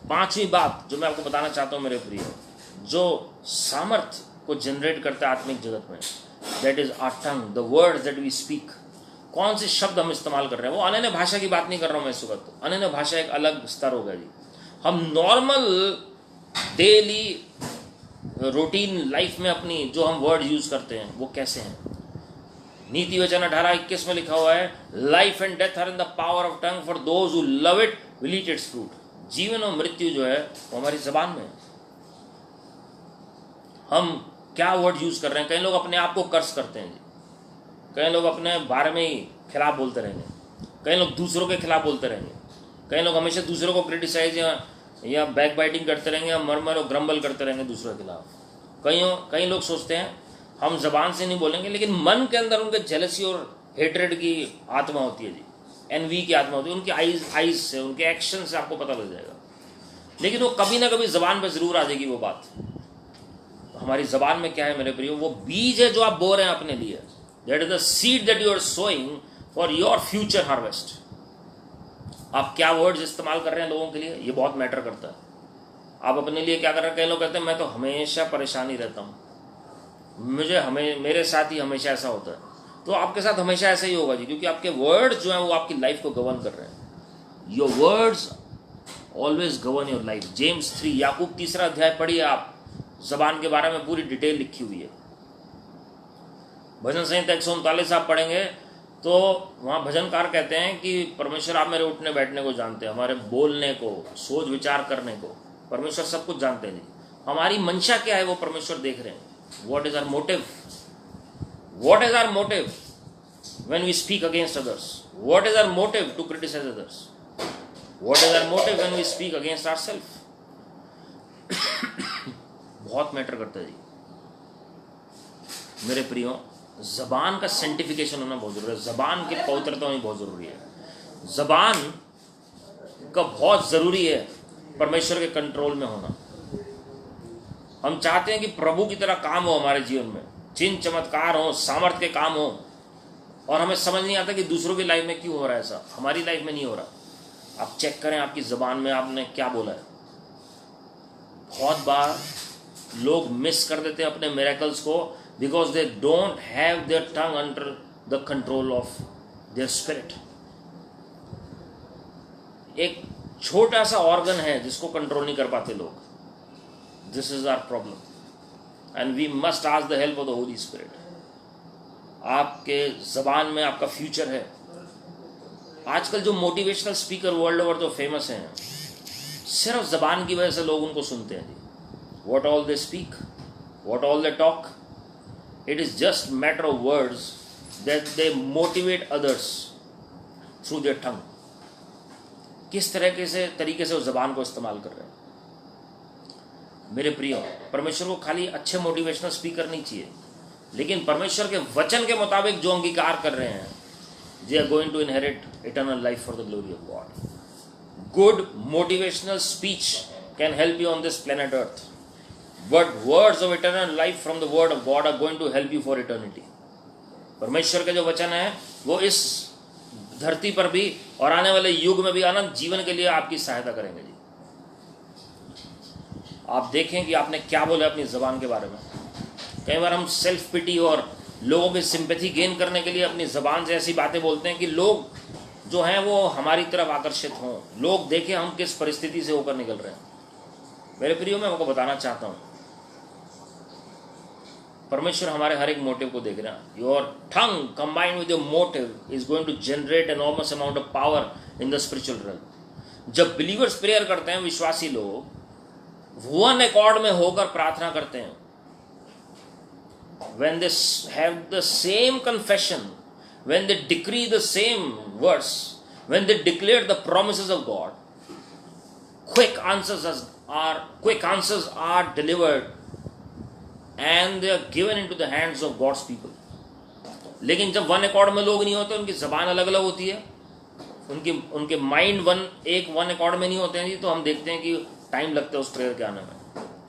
S1: पांचवी बात जो मैं आपको बताना चाहता हूं मेरे प्रिय, जो सामर्थ्य को जनरेट करता है आत्मिक जगत में, that is our tongue, the words that we speak. कौन से शब्द हम इस्तेमाल कर रहे हैं। वो अनन्य भाषा की बात नहीं कर रहा हूं मैं इस वक्त, अनन्य भाषा एक अलग स्तर हो गया जी। हम नॉर्मल डेली रूटीन लाइफ में अपनी जो हम वर्ड यूज करते हैं वो कैसे हैं। नीति वचन 18:21 में लिखा हुआ है, life and death are in the power of tongue, for those who love it will eat its fruit. जीवन और मृत्यु जो है वो हमारी जबान में है। हम क्या वर्ड यूज कर रहे हैं। कई लोग अपने आप को कर्स करते हैं जी, कई लोग अपने बारे में ही खिलाफ बोलते रहेंगे, कई लोग दूसरों के खिलाफ बोलते रहेंगे, कई लोग हमेशा दूसरों को क्रिटिसाइज या बैक बाइटिंग करते रहेंगे, या मरमर और ग्रम्बल करते रहेंगे दूसरों के खिलाफ। कई लोग सोचते हैं हम जबान से नहीं बोलेंगे, लेकिन मन के अंदर उनके जेलसी और हेट्रेड की आत्मा होती है जी, एनवी की आत्मा होती है। उनकी आइज से, उनके एक्शन से आपको पता लग जाएगा, लेकिन वो कभी ना कभी जबान पर जरूर आ जाएगी वो बात। हमारी जबान में क्या है मेरे प्रियो, वो बीज है जो आप बो रहे हैं अपने लिए। That is the seed that you are sowing for your future harvest. आप क्या वर्ड्स इस्तेमाल कर रहे हैं लोगों के लिए, ये बहुत मैटर करता है। आप अपने लिए क्या कर रहे हैं। कई लोग कहते हैं मैं तो हमेशा परेशान ही रहता हूँ, मेरे साथ ही हमेशा ऐसा होता है। तो आपके साथ हमेशा ऐसा ही होगा जी, क्योंकि आपके वर्ड्स जो हैं वो आपकी लाइफ को गवर्न कर रहे हैं। Your words always govern your life. James 3, याकूब 3 अध्याय पढ़िए आप, जबान के बारे में पूरी डिटेल लिखी हुई है। भजन संहिता 139 आप पढ़ेंगे तो वहाँ भजनकार कहते हैं कि परमेश्वर आप मेरे उठने बैठने को जानते हैं, हमारे बोलने को, सोच विचार करने को, परमेश्वर सब कुछ जानते हैं जी। हमारी मंशा क्या है वो परमेश्वर देख रहे हैं। What is our motive, what is our motive when we speak against others, what is our motive to criticise others, what is our motive when we speak against ourself. बहुत मैटर करता है जी मेरे प्रियो। जबान का सेंटिफिकेशन होना बहुत जरूरी है, जबान की पवित्रता होनी बहुत जरूरी है, जबान का बहुत जरूरी है परमेश्वर के कंट्रोल में होना। हम चाहते हैं कि प्रभु की तरह काम हो हमारे जीवन में, चिन्ह चमत्कार हो, सामर्थ्य के काम हो, और हमें समझ नहीं आता कि दूसरों की लाइफ में क्यों हो रहा है ऐसा, हमारी लाइफ में नहीं हो रहा। आप चेक करें आपकी जबान में आपने क्या बोला है। बहुत बार लोग मिस कर देते हैं अपने मिरेकल्स को because they don't have their tongue under the control of their spirit. एक छोटा सा ऑर्गन है जिसको कंट्रोल नहीं कर पाते लोग। This is our problem and we must ask the help of the Holy Spirit. आपके जबान में आपका फ्यूचर है। आजकल जो मोटिवेशनल स्पीकर वर्ल्ड ओवर जो फेमस हैं, सिर्फ जबान की वजह से लोग उनको सुनते हैं जी। What all they speak, what all they talk, it is just matter of words that they motivate others through their tongue. किस तरीके से उस जबान को इस्तेमाल कर रहे हैं मेरे प्रियो। परमेश्वर को खाली अच्छे मोटिवेशनल स्पीकर नहीं चाहिए, लेकिन परमेश्वर के वचन के मुताबिक जो अंगीकार कर रहे हैं, they are going to inherit eternal life for the glory of God. Good motivational speech can help you on this planet earth, but words of eternal life from the word of God are going to help you for eternity. परमेश्वर के जो वचन है वो इस धरती पर भी और आने वाले युग में भी अनंत जीवन के लिए आपकी सहायता करेंगे जी। आप देखें कि आपने क्या बोला अपनी जबान के बारे में। कई बार हम सेल्फ पिटी और लोगों की सिंपैथी गेन करने के लिए अपनी जबान से ऐसी बातें बोलते हैं कि लोग जो हैं वो हमारी तरफ आकर्षित हों, लोग देखें हम किस परिस्थिति से होकर निकल रहे हैं। मेरे प्रियो, मैं आपको बताना चाहता हूँ, परमेश्वर हमारे हर एक मोटिव को देख रहे हैं। Your tongue combined with your motive is going to generate enormous amount of power in the spiritual realm. जब बिलीवर्स प्रेयर करते हैं, विश्वासी लोग वन अकॉर्ड में होकर प्रार्थना करते हैं, when they have the same confession, when they decree the same verse, when they declare the promises of God, quick answers are delivered and they are given into the hands of God's people. लेकिन जब one accord में लोग नहीं होते, उनकी जबान अलग अलग होती है, उनके माइंड वन अकॉर्ड में नहीं होते हैं जी, तो हम देखते हैं कि टाइम लगता है उस प्रेयर के आने में।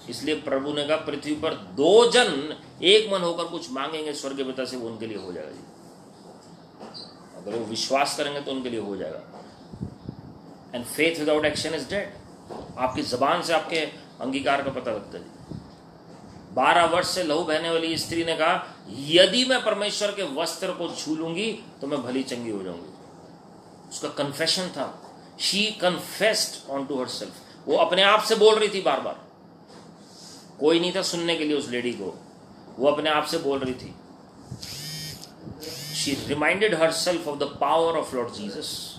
S1: इसलिए प्रभु ने कहा पृथ्वी पर 2 जन एक मन होकर कुछ मांगेंगे स्वर्ग पिता से, वो उनके लिए हो जाएगा जी। अगर वो विश्वास करेंगे तो उनके लिए हो जाएगा। And faith without action is dead. आपकी जबान से आपके अंगीकार का पता लगता है जी। 12 वर्ष से लहू बहने वाली स्त्री ने कहा, यदि मैं परमेश्वर के वस्त्र को छू लूंगी तो मैं भली चंगी हो जाऊंगी। उसका कन्फेशन था, she confessed on to herself. वो अपने आप से बोल रही थी बार बार, कोई नहीं था सुनने के लिए उस लेडी को, वो अपने आप से बोल रही थी। She reminded herself of the power of Lord Jesus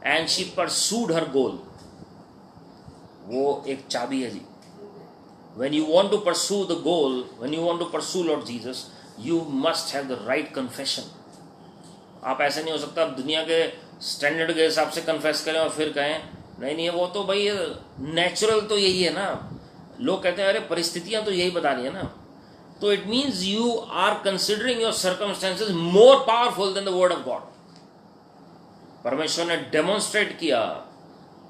S1: and she pursued her goal. वो एक चाबी है जी। When you want to pursue the goal, when you want to pursue Lord Jesus, you must have the right confession. आप ऐसे नहीं हो सकता आप दुनिया के स्टैंडर्ड के हिसाब से कन्फेस करें और फिर कहें नहीं नहीं वो तो भाई नेचुरल तो यही है ना। लोग कहते हैं अरे परिस्थितियां तो यही बता रही है ना। तो it means you are considering your circumstances more powerful than the word of God. परमेश्वर ने डेमोन्स्ट्रेट किया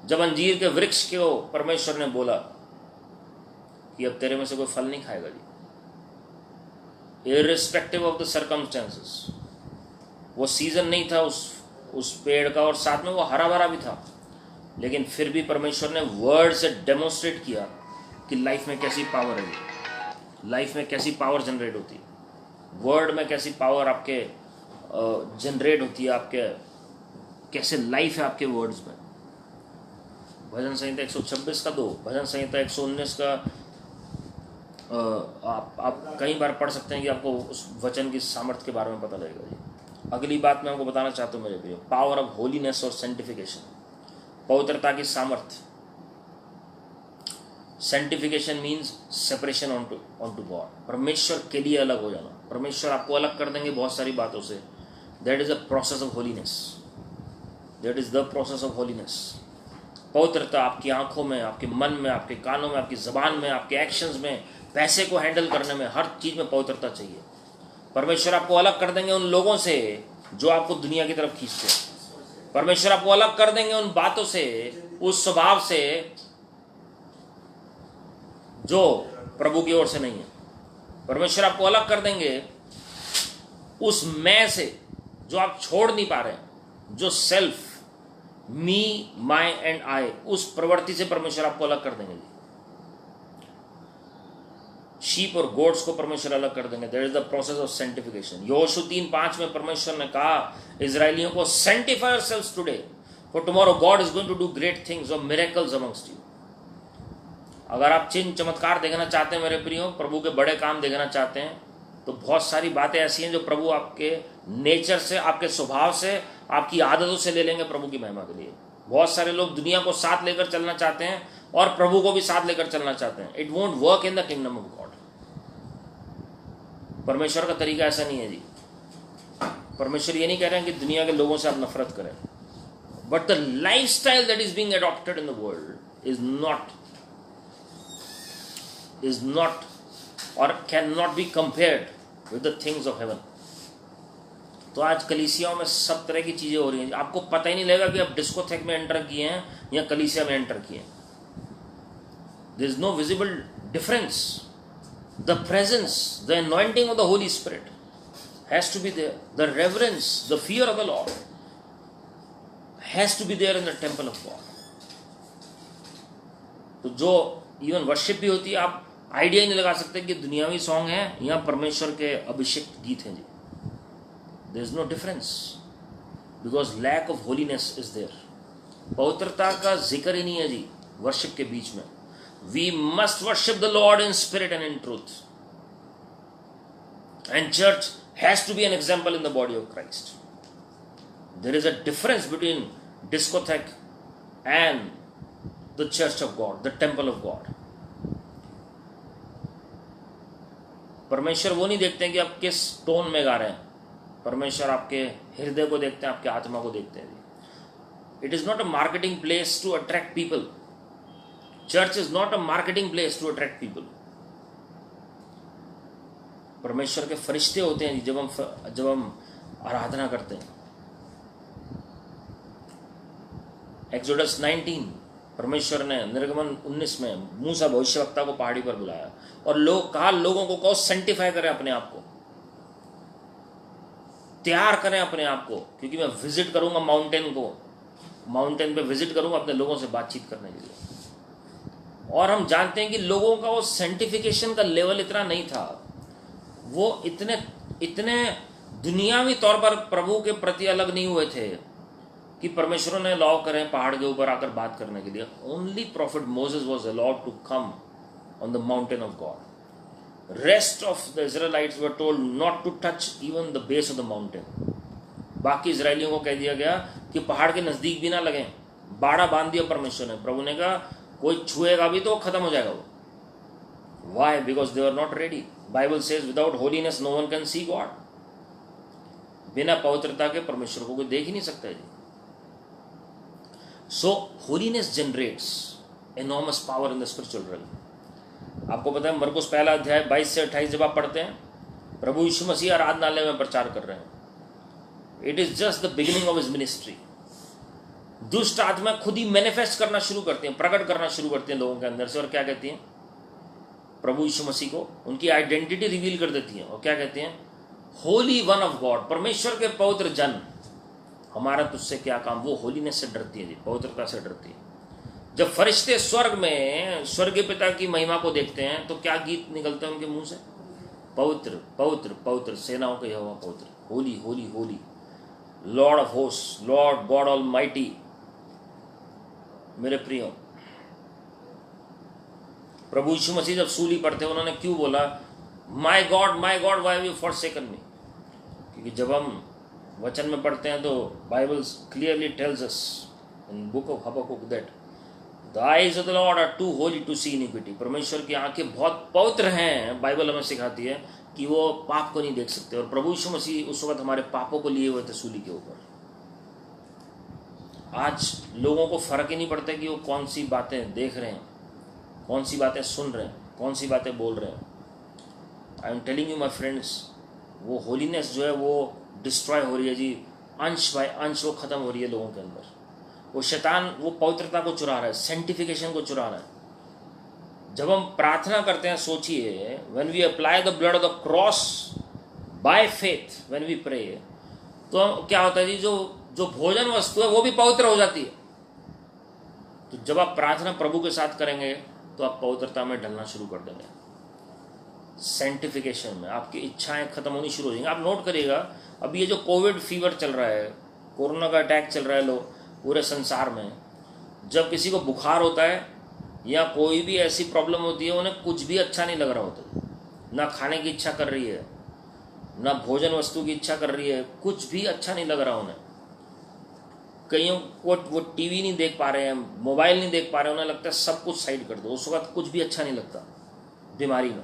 S1: जब अंजीर के वृक्ष को परमेश्वर ने बोला कि अब तेरे में से कोई फल नहीं खाएगा जी, इररिस्पेक्टिव ऑफ द सर्कमस्टेंसेस। वो सीजन नहीं था उस पेड़ का और साथ में वो हरा भरा भी था, लेकिन फिर भी परमेश्वर ने वर्ड से डेमोन्स्ट्रेट किया कि लाइफ में कैसी पावर है जी, लाइफ में कैसी पावर जनरेट होती है, वर्ड में कैसी पावर आपके जनरेट होती है, आपके कैसे लाइफ है आपके वर्ड्स में। भजन संहिता 126 का 2, भजन संहिता 119 का आप कई बार पढ़ सकते हैं कि आपको उस वचन की सामर्थ्य के बारे में पता लगेगा जी। अगली बात मैं आपको बताना चाहता हूँ मेरे प्रियो, पावर ऑफ होलीनेस और सेंटिफिकेशन, पवित्रता की सामर्थ्य। Sanctification means separation on to God, परमेश्वर के लिए अलग हो जाना। परमेश्वर आपको अलग कर देंगे बहुत सारी बातों से। That is a process of holiness, that is the process of holiness. पवित्रता आपकी आंखों में, आपके मन में, आपके कानों में, आपकी जबान में, आपके एक्शंस में, पैसे को हैंडल करने में, हर चीज में पवित्रता चाहिए। परमेश्वर आपको अलग कर देंगे उन लोगों से जो आपको दुनिया की तरफ खींचते हैं। परमेश्वर आपको अलग कर देंगे उन बातों से, उस स्वभाव से जो प्रभु की ओर से नहीं है। परमेश्वर आपको अलग कर देंगे उस मैं से जो आप छोड़ नहीं पा रहे हैं, जो self, me, my and I, उस प्रवृत्ति से परमेश्वर आपको अलग कर देंगे। शीप और गोट्स को परमेश्वर अलग कर देंगे। That is the process of sanctification. Yahoshu 3:5 में परमेश्वर ने कहा इजरायलियों को, sanctify yourselves today for tomorrow God is going to do great things और मिरेकल्स अमंगस्ट यू। अगर आप चिन्ह चमत्कार देखना चाहते हैं मेरे प्रियो, प्रभु के बड़े काम देखना चाहते हैं, तो बहुत सारी बातें ऐसी हैं जो प्रभु आपके नेचर से, आपके स्वभाव से, आपकी आदतों से ले लेंगे प्रभु की महिमा के लिए। बहुत सारे लोग दुनिया को साथ लेकर चलना चाहते हैं और प्रभु को भी साथ लेकर चलना चाहते हैं। It won't work in the kingdom of God. परमेश्वर का तरीका ऐसा नहीं है जी। परमेश्वर ये नहीं कह रहे हैं कि दुनिया के लोगों से आप नफरत करें, but the lifestyle that is being adopted in the world is not और cannot be compared with the things of heaven. तो आज कलीसियाओं में सब तरह की चीजें हो रही हैं, आपको पता ही नहीं लगेगा कि आप डिस्कोथेक में एंटर किए हैं या कलीसिया में एंटर किए हैं। There is no visible difference. The presence, the anointing of the Holy Spirit has to be there. The reverence, the fear of the Lord has to be there in the temple of God. तो जो even worship भी होती है, आप idea ही नहीं लगा सकते कि दुनियावी सॉन्ग है या परमेश्वर के अभिषेक गीत हैं जी। There is no difference because lack of holiness is there. पवित्रता का जिक्र ही नहीं है जी वर्शिप के बीच में। We must worship the Lord in spirit and in truth. And church has to be an example in the body of Christ. There is a difference between discotheque and the church of God, the temple of God. परमेश्वर वो नहीं देखते हैं कि आप किस tone में गा रहे हैं। परमेश्वर आपके हृदय को देखते हैं, आपके आत्मा को देखते हैं। It is not a marketing place to attract people. Church is not a marketing place to attract people. परमेश्वर के फरिश्ते होते हैं जब हम आराधना करते हैं। Exodus 19, परमेश्वर ने निर्गमन 19 में मूसा भविष्यवक्ता को पहाड़ी पर बुलाया और लोगों को कहो सेंटिफाई करें अपने आप को, तैयार करें अपने आप को, क्योंकि मैं विजिट करूंगा माउंटेन पे विजिट करूंगा अपने लोगों से बातचीत करने के लिए। और हम जानते हैं कि लोगों का वो सेंटिफिकेशन का लेवल इतना नहीं था, वो इतने दुनियावी तौर पर प्रभु के प्रति अलग नहीं हुए थे कि परमेश्वर ने अलाउ करें पहाड़ के ऊपर आकर बात करने के लिए। Only prophet Moses was allowed to come on the mountain of God. Rest of the Israelites were told not to touch even the base of the mountain. बाकी इजरायलियों को कह दिया गया कि पहाड़ के नजदीक भी ना लगें। बाड़ा बांध दिया परमेश्वर ने। प्रभु ने कहा कोई छुएगा भी तो खत्म हो जाएगा वो। Why? Because they are not ready. Bible says without holiness no one can see God. बिना पवित्रता के परमेश्वर को कोई देख ही नहीं सकता जी। So holiness generates enormous power in the spiritual realm. आपको पता है मरकुस पहला अध्याय 22 से 28 जब आप पढ़ते हैं, प्रभु यीशु मसीह आराधनालय में प्रचार कर रहे हैं। It is just the beginning of his ministry. दुष्ट आत्मा खुद ही मैनिफेस्ट करना शुरू करते हैं, प्रकट करना शुरू करते हैं लोगों के अंदर से। और क्या कहती हैं? प्रभु यीशु मसीह को उनकी आइडेंटिटी रिवील कर देती हैं। और क्या कहते हैं? होली वन ऑफ गॉड, परमेश्वर के पवित्र जन, हमारा तुझसे क्या काम। वो होलीनेस से डरती है जी, पवित्रता से डरती है। जब फरिश्ते स्वर्ग में स्वर्गीय पिता की महिमा को देखते हैं तो क्या गीत निकलते हैं उनके मुंह से? पवित्र पवित्र पवित्र, सेनाओं का यहोवा पवित्र, Holi Holi Holi, Lord of host, Lord God almighty. मेरे प्रियो, प्रभु यीशु मसीह जब सूली पर थे उन्होंने क्यों बोला my God why have you forsaken me? क्योंकि जब हम वचन में पढ़ते हैं तो Bible clearly tells us in book of Habakkuk that the eyes of the Lord are too holy to see iniquity. परमेश्वर की आंखें बहुत पवित्र हैं। बाइबल हमें सिखाती है कि वो पाप को नहीं देख सकते। और प्रभु यीशु मसीह उस वक्त हमारे पापों को लिए हुए थे सूली के ऊपर। आज लोगों को फर्क ही नहीं पड़ता कि वो कौन सी बातें देख रहे हैं, कौन सी बातें सुन रहे हैं, कौन सी बातें बोल रहे हैं। I am telling you my friends, वो होलीनेस जो है वो डिस्ट्रॉय हो रही है जी। अंश बाय अंश वो खत्म हो रही है लोगों के अंदर। वो शैतान वो पवित्रता को चुरा रहा है, सेंटिफिकेशन को चुरा रहा है। जब हम प्रार्थना करते हैं, सोचिए, when we apply the blood of the cross by faith, when we pray, तो क्या होता है जी, जो भोजन वस्तु है वो भी पवित्र हो जाती है। तो जब आप प्रार्थना प्रभु के साथ करेंगे तो आप पवित्रता में ढलना शुरू कर देंगे। सेंटिफिकेशन में आपकी इच्छाएं खत्म होनी शुरू हो जाएंगी। आप नोट करिएगा, अब ये जो कोविड फीवर चल रहा है, कोरोना का अटैक चल रहा है लोग पूरे संसार में, जब किसी को बुखार होता है या कोई भी ऐसी प्रॉब्लम होती है, उन्हें कुछ भी अच्छा नहीं लग रहा होता। ना खाने की इच्छा कर रही है, ना भोजन वस्तु की इच्छा कर रही है, कुछ भी अच्छा नहीं लग रहा उन्हें। कईयों को वो टीवी नहीं देख पा रहे हैं, मोबाइल नहीं देख पा रहे हैं, उन्हें लगता है सब कुछ साइड कर दो। उस वक्त कुछ भी अच्छा नहीं लगता बीमारी में।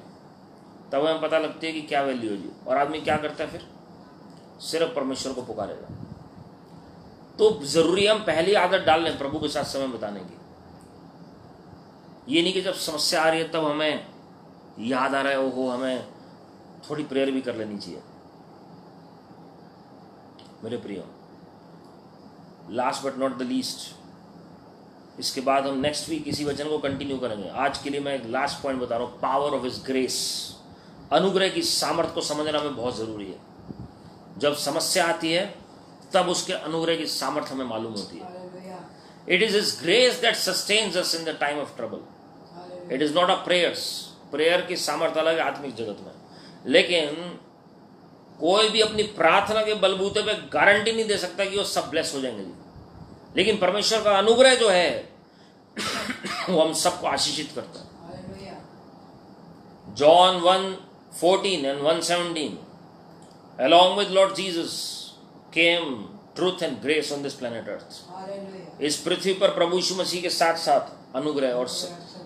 S1: तब हमें पता लगती है कि क्या वैल्यू है जी। और आदमी क्या करता है फिर? सिर्फ परमेश्वर को पुकारेगा। तो जरूरी है हम पहली आदत डाल लें प्रभु के साथ समय बिताने की। ये नहीं कि जब समस्या आ रही है तब हमें याद आ रहा है ओहो हमें थोड़ी प्रेयर भी कर लेनी चाहिए। मेरे प्रियो, last but not the least, इसके बाद हम नेक्स्ट वीक इसी वचन को कंटिन्यू करेंगे। आज के लिए मैं एक लास्ट पॉइंट बता रहा हूँ, पावर ऑफ हिज ग्रेस। अनुग्रह की सामर्थ्य को समझना हमें बहुत जरूरी है। जब समस्या आती है तब उसके अनुग्रह की सामर्थ्य हमें मालूम होती है। It is his grace that sustains us in the time of trouble. It is not a prayers. Prayer की सामर्थ्य अलग है आत्मिक जगत में, लेकिन कोई भी अपनी प्रार्थना के बलबूते पे गारंटी नहीं दे सकता कि वो सब ब्लेस हो जाएंगे। लेकिन परमेश्वर का अनुग्रह जो है वो हम सबको आशीषित करता है। John 1:14 and 1:17, along with Lord Jesus came truth and grace on this planet earth. इस पृथ्वी पर प्रभु यीशु मसीह के साथ साथ अनुग्रह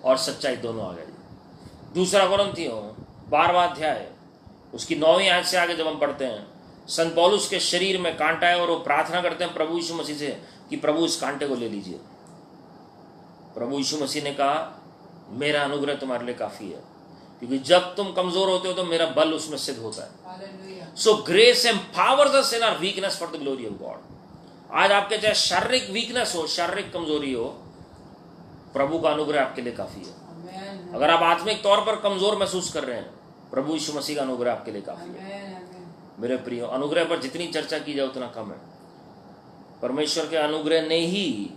S1: और सच्चाई दोनों आ गए। दूसरा कोरिन्थियों 12वां अध्याय उसकी 9वीं आयत से आगे जब हम पढ़ते हैं, संत पौलुस के शरीर में कांटा है और वो प्रार्थना करते हैं प्रभु यीशु मसीह से कि प्रभु इस कांटे को ले लीजिए। प्रभु यीशु मसीह ने कहा मेरा अनुग्रह तुम्हारे लिए काफी है, क्योंकि जब तुम कमजोर होते हो तो मेरा बल उसमें सिद्ध होता है। So grace empowers us in our weakness for the glory of God. आज आपके चाहे शारीरिक वीकनेस हो, शारीरिक कमजोरी हो, प्रभु का अनुग्रह आपके लिए काफी है। अगर आप आत्मिक तौर पर कमजोर महसूस कर रहे हैं, प्रभु यीशु मसीह का अनुग्रह आपके लिए काफी है। मेरे प्रिय, अनुग्रह पर जितनी चर्चा की जाए उतना कम है। परमेश्वर के अनुग्रह ने ही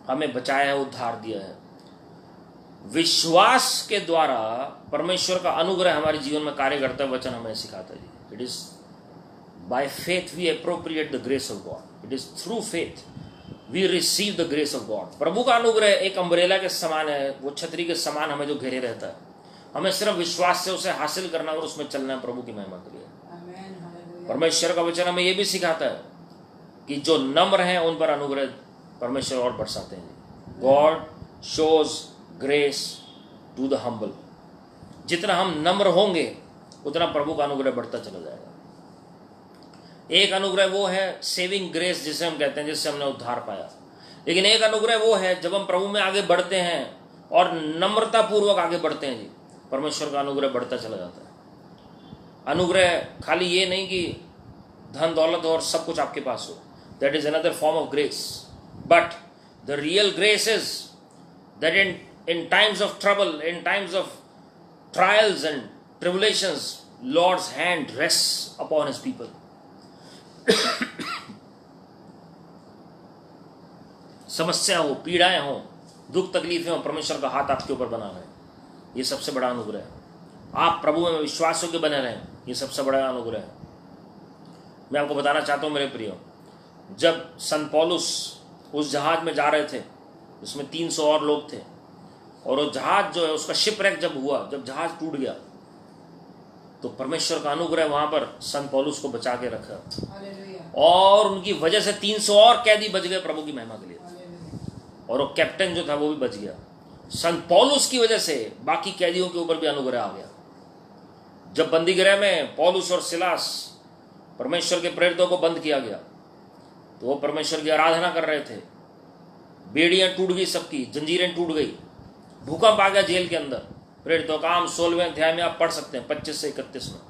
S1: हमें बचाया है, उद्धार दिया है। विश्वास के द्वारा परमेश्वर का अनुग्रह हमारे जीवन में कार्य करता है। वचन हमें सिखाता है जी, it is by faith we appropriate the grace of God, it is through faith we receive the grace of God. प्रभु का अनुग्रह एक अम्ब्रेला के समान है, वो छतरी के समान हमें जो घेरे रहता है। हमें सिर्फ विश्वास से उसे हासिल करना और उसमें चलना है प्रभु की महिमा के लिए। परमेश्वर का वचन हमें यह भी सिखाता है कि जो नम्र हैं उन पर अनुग्रह परमेश्वर और बरसाते हैं। God shows grace to the humble. जितना हम नम्र होंगे उतना प्रभु का अनुग्रह बढ़ता चला जाएगा। एक अनुग्रह वो है सेविंग ग्रेस जिसे हम कहते हैं, जिससे हमने उद्धार पाया। लेकिन एक अनुग्रह वो है जब हम प्रभु में आगे बढ़ते हैं और नम्रता पूर्वक आगे बढ़ते हैं जी, परमेश्वर का अनुग्रह बढ़ता चला जाता है। अनुग्रह खाली ये नहीं कि धन दौलत और सब कुछ आपके पास हो, that is another form of grace, but the real grace is that in times of trouble, in times of trials and tribulations, Lord's hand rests upon his people. समस्या हो, पीड़ाएं हो, दुख तकलीफें हो, परमेश्वर का हाथ आपके ऊपर बना रहे, ये सबसे बड़ा अनुग्रह है। आप प्रभु में विश्वास के बने रहें, ये सबसे बड़ा अनुग्रह है। मैं आपको बताना चाहता हूं मेरे प्रियो, जब संत पौलुस उस जहाज में जा रहे थे, उसमें 300 और लोग थे, और वो जहाज जो है उसका शिपरेक जब हुआ, जब जहाज टूट गया, तो परमेश्वर का अनुग्रह वहां पर संत पौलुस को बचा के रखा, और उनकी वजह से 300 और कैदी बच गए प्रभु की महिमा के लिए, और वो कैप्टन जो था वो भी बच गया। संत पौलुस की वजह से बाकी कैदियों के ऊपर भी अनुग्रह आ गया। जब बंदीगृह में पौलुस और सिलास, परमेश्वर के प्रेरितों को बंद किया गया, तो वो परमेश्वर की आराधना कर रहे थे। बेड़ियां टूट गई, सबकी जंजीरें टूट गई, भूकंप आ गया जेल के अंदर। प्रेरितों का काम 16वें अध्याय में आप पढ़ सकते हैं, 25 से 31 में।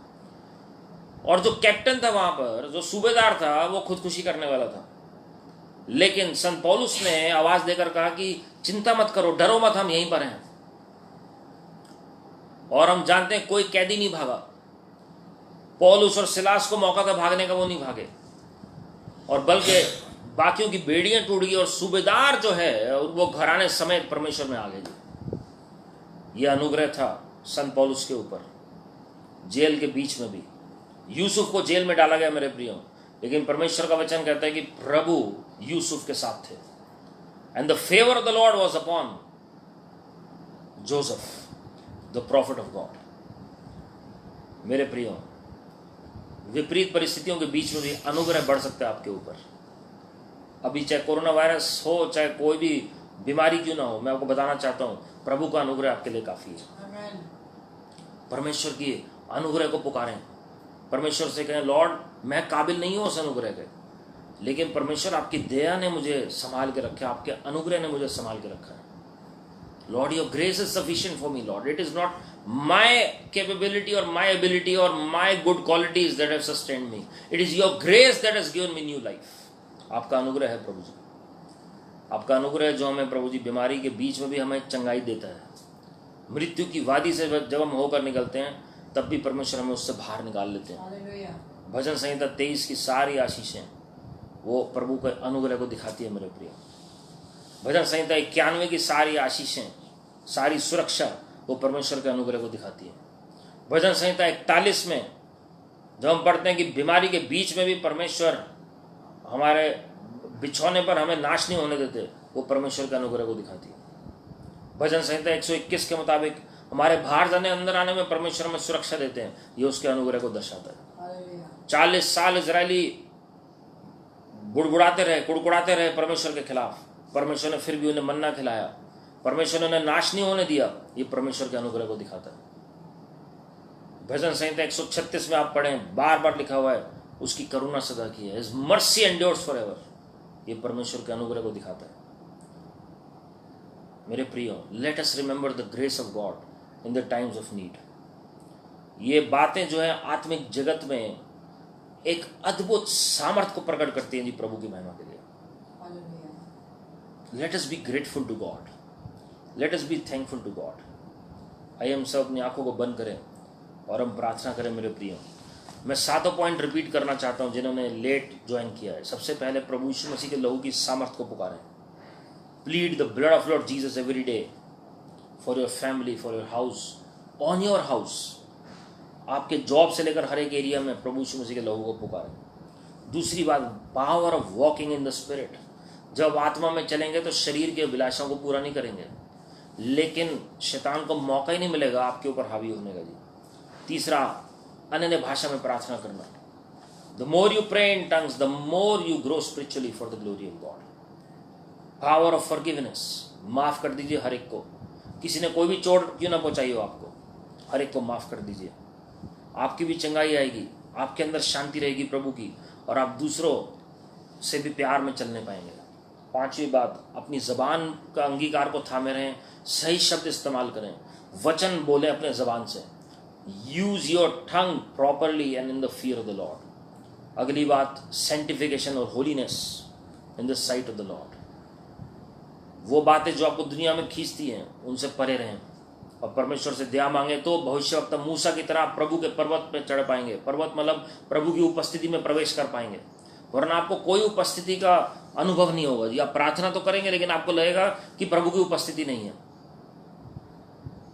S1: और जो कैप्टन था वहां पर, जो सूबेदार था, वो खुदकुशी करने वाला था। लेकिन संत पौलुस ने आवाज देकर कहा कि चिंता मत करो, डरो मत, हम यहीं पर हैं। और हम जानते हैं कोई कैदी नहीं भागा। पौलुस और सिलास को मौका था भागने का, वो नहीं भागे, और बल्कि बाकियों की बेड़ियां टूट गई, और सूबेदार जो है वो घराने समेत परमेश्वर में आ गए। यह अनुग्रह था संत पौलुस के ऊपर, जेल के बीच में भी। यूसुफ को जेल में डाला गया मेरे प्रियो, लेकिन परमेश्वर का वचन कहता है कि प्रभु यूसुफ के साथ थे। And the favour of the Lord was upon Joseph the profit of God. मेरे प्रियो, विपरीत परिस्थितियों के बीच में भी अनुग्रह बढ़ सकता है आपके ऊपर। अभी चाहे कोरोना वायरस हो, चाहे कोई भी बीमारी क्यों ना हो, मैं आपको बताना चाहता हूं प्रभु का अनुग्रह आपके लिए काफी है। परमेश्वर की अनुग्रह को पुकारें, परमेश्वर से कहें, लॉर्ड मैं काबिल नहीं हूं उस अनुग्रह के, लेकिन परमेश्वर आपकी दया ने मुझे संभाल के रखा, आपके अनुग्रह ने मुझे संभाल के रखा है। Lord your grace is sufficient for me Lord, it is not my capability और माय एबिलिटी और my good qualities that have sustained me, it is your grace that has given me new life. आपका अनुग्रह है प्रभु जी, आपका अनुग्रह जो हमें प्रभु जी बीमारी के बीच में भी हमें चंगाई देता है। मृत्यु की वादी से जब हम होकर निकलते हैं, तब भी परमेश्वर हमें उससे बाहर निकाल लेते हैं। भजन संहिता 23 की सारी आशीषें वो प्रभु के अनुग्रह को दिखाती है मेरे प्रिय। भजन संहिता 91 की सारी आशीषें, सारी सुरक्षा वो परमेश्वर के अनुग्रह को दिखाती है। भजन संहिता 41 में जब हम पढ़ते हैं कि बीमारी के बीच में भी परमेश्वर हमारे बिछौने पर हमें नाश नहीं होने देते, वो परमेश्वर के अनुग्रह को दिखाती है। भजन संहिता 121 के मुताबिक हमारे बाहर जाने अंदर आने में परमेश्वर हमें सुरक्षा देते हैं, ये उसके अनुग्रह को दर्शाता है। 40 साल इजरायली बुड़बुड़ाते रहे, कुड़कुड़ाते रहे परमेश्वर के खिलाफ, परमेश्वर ने फिर भी उन्हें मन्ना खिलाया, परमेश्वर ने उन्हें नाश नहीं होने दिया, ये परमेश्वर के अनुग्रह को दिखाता है। भजन संहिता 136 में आप पढ़ें, बार बार लिखा हुआ है, उसकी करुणा सदा की है, हिज मर्सी एंड्योर्स फॉरएवर, ये परमेश्वर के अनुग्रह को दिखाता है। मेरे प्रियो, let us remember the grace of God in the times of need. ये बातें जो है आत्मिक जगत में एक अद्भुत सामर्थ्य को प्रकट करती हैं जी प्रभु की महिमा के लिए। Let us be grateful to God. Let us be thankful to God. आइए हम सब अपनी आंखों को बंद करें और हम प्रार्थना करें। मेरे प्रियो, मैं 7 पॉइंट रिपीट करना चाहता हूं जिन्होंने लेट ज्वाइन किया है। सबसे पहले प्रभु यीशु मसीह के लहू की सामर्थ को पुकारें। Plead the blood of Lord Jesus every day for your family, for your house, on your house. आपके जॉब से लेकर हर एक एरिया में प्रभु यीशु मसीह के लहू को पुकारें। दूसरी बात, power of walking in the spirit. जब आत्मा में चलेंगे तो शरीर के अभिलाषाओं को पूरा नहीं करेंगे, लेकिन शैतान को मौका ही नहीं मिलेगा आपके ऊपर हावी होने का जी। तीसरा, अन्य भाषा में प्रार्थना करना। The more you pray in tongues, the more you grow spiritually for the glory of God. Power of forgiveness, माफ कर दीजिए हर एक को। किसी ने कोई भी चोट क्यों ना पहुंचाई हो आपको, हर एक को माफ कर दीजिए। आपकी भी चंगाई आएगी, आपके अंदर शांति रहेगी प्रभु की, और आप दूसरों से भी प्यार में चलने पाएंगे। पांचवी बात, अपनी जबान का अंगीकार को थामे रहें, सही शब्द इस्तेमाल करें, वचन बोलें अपने जबान से। Use your tongue properly and in the fear of the Lord. अगली बात, सेंटिफिकेशन और holiness in the site of the Lord. वो बातें जो आपको दुनिया में खींचती हैं उनसे परे रहें, और परमेश्वर से दया मांगे तो भविष्यवक्ता मूसा की तरह प्रभु के पर्वत पे चढ़ पाएंगे। पर्वत मतलब प्रभु की उपस्थिति में प्रवेश कर पाएंगे, वरना आपको कोई उपस्थिति का अनुभव नहीं होगा जी। आप प्रार्थना तो करेंगे लेकिन आपको लगेगा कि प्रभु की उपस्थिति नहीं है।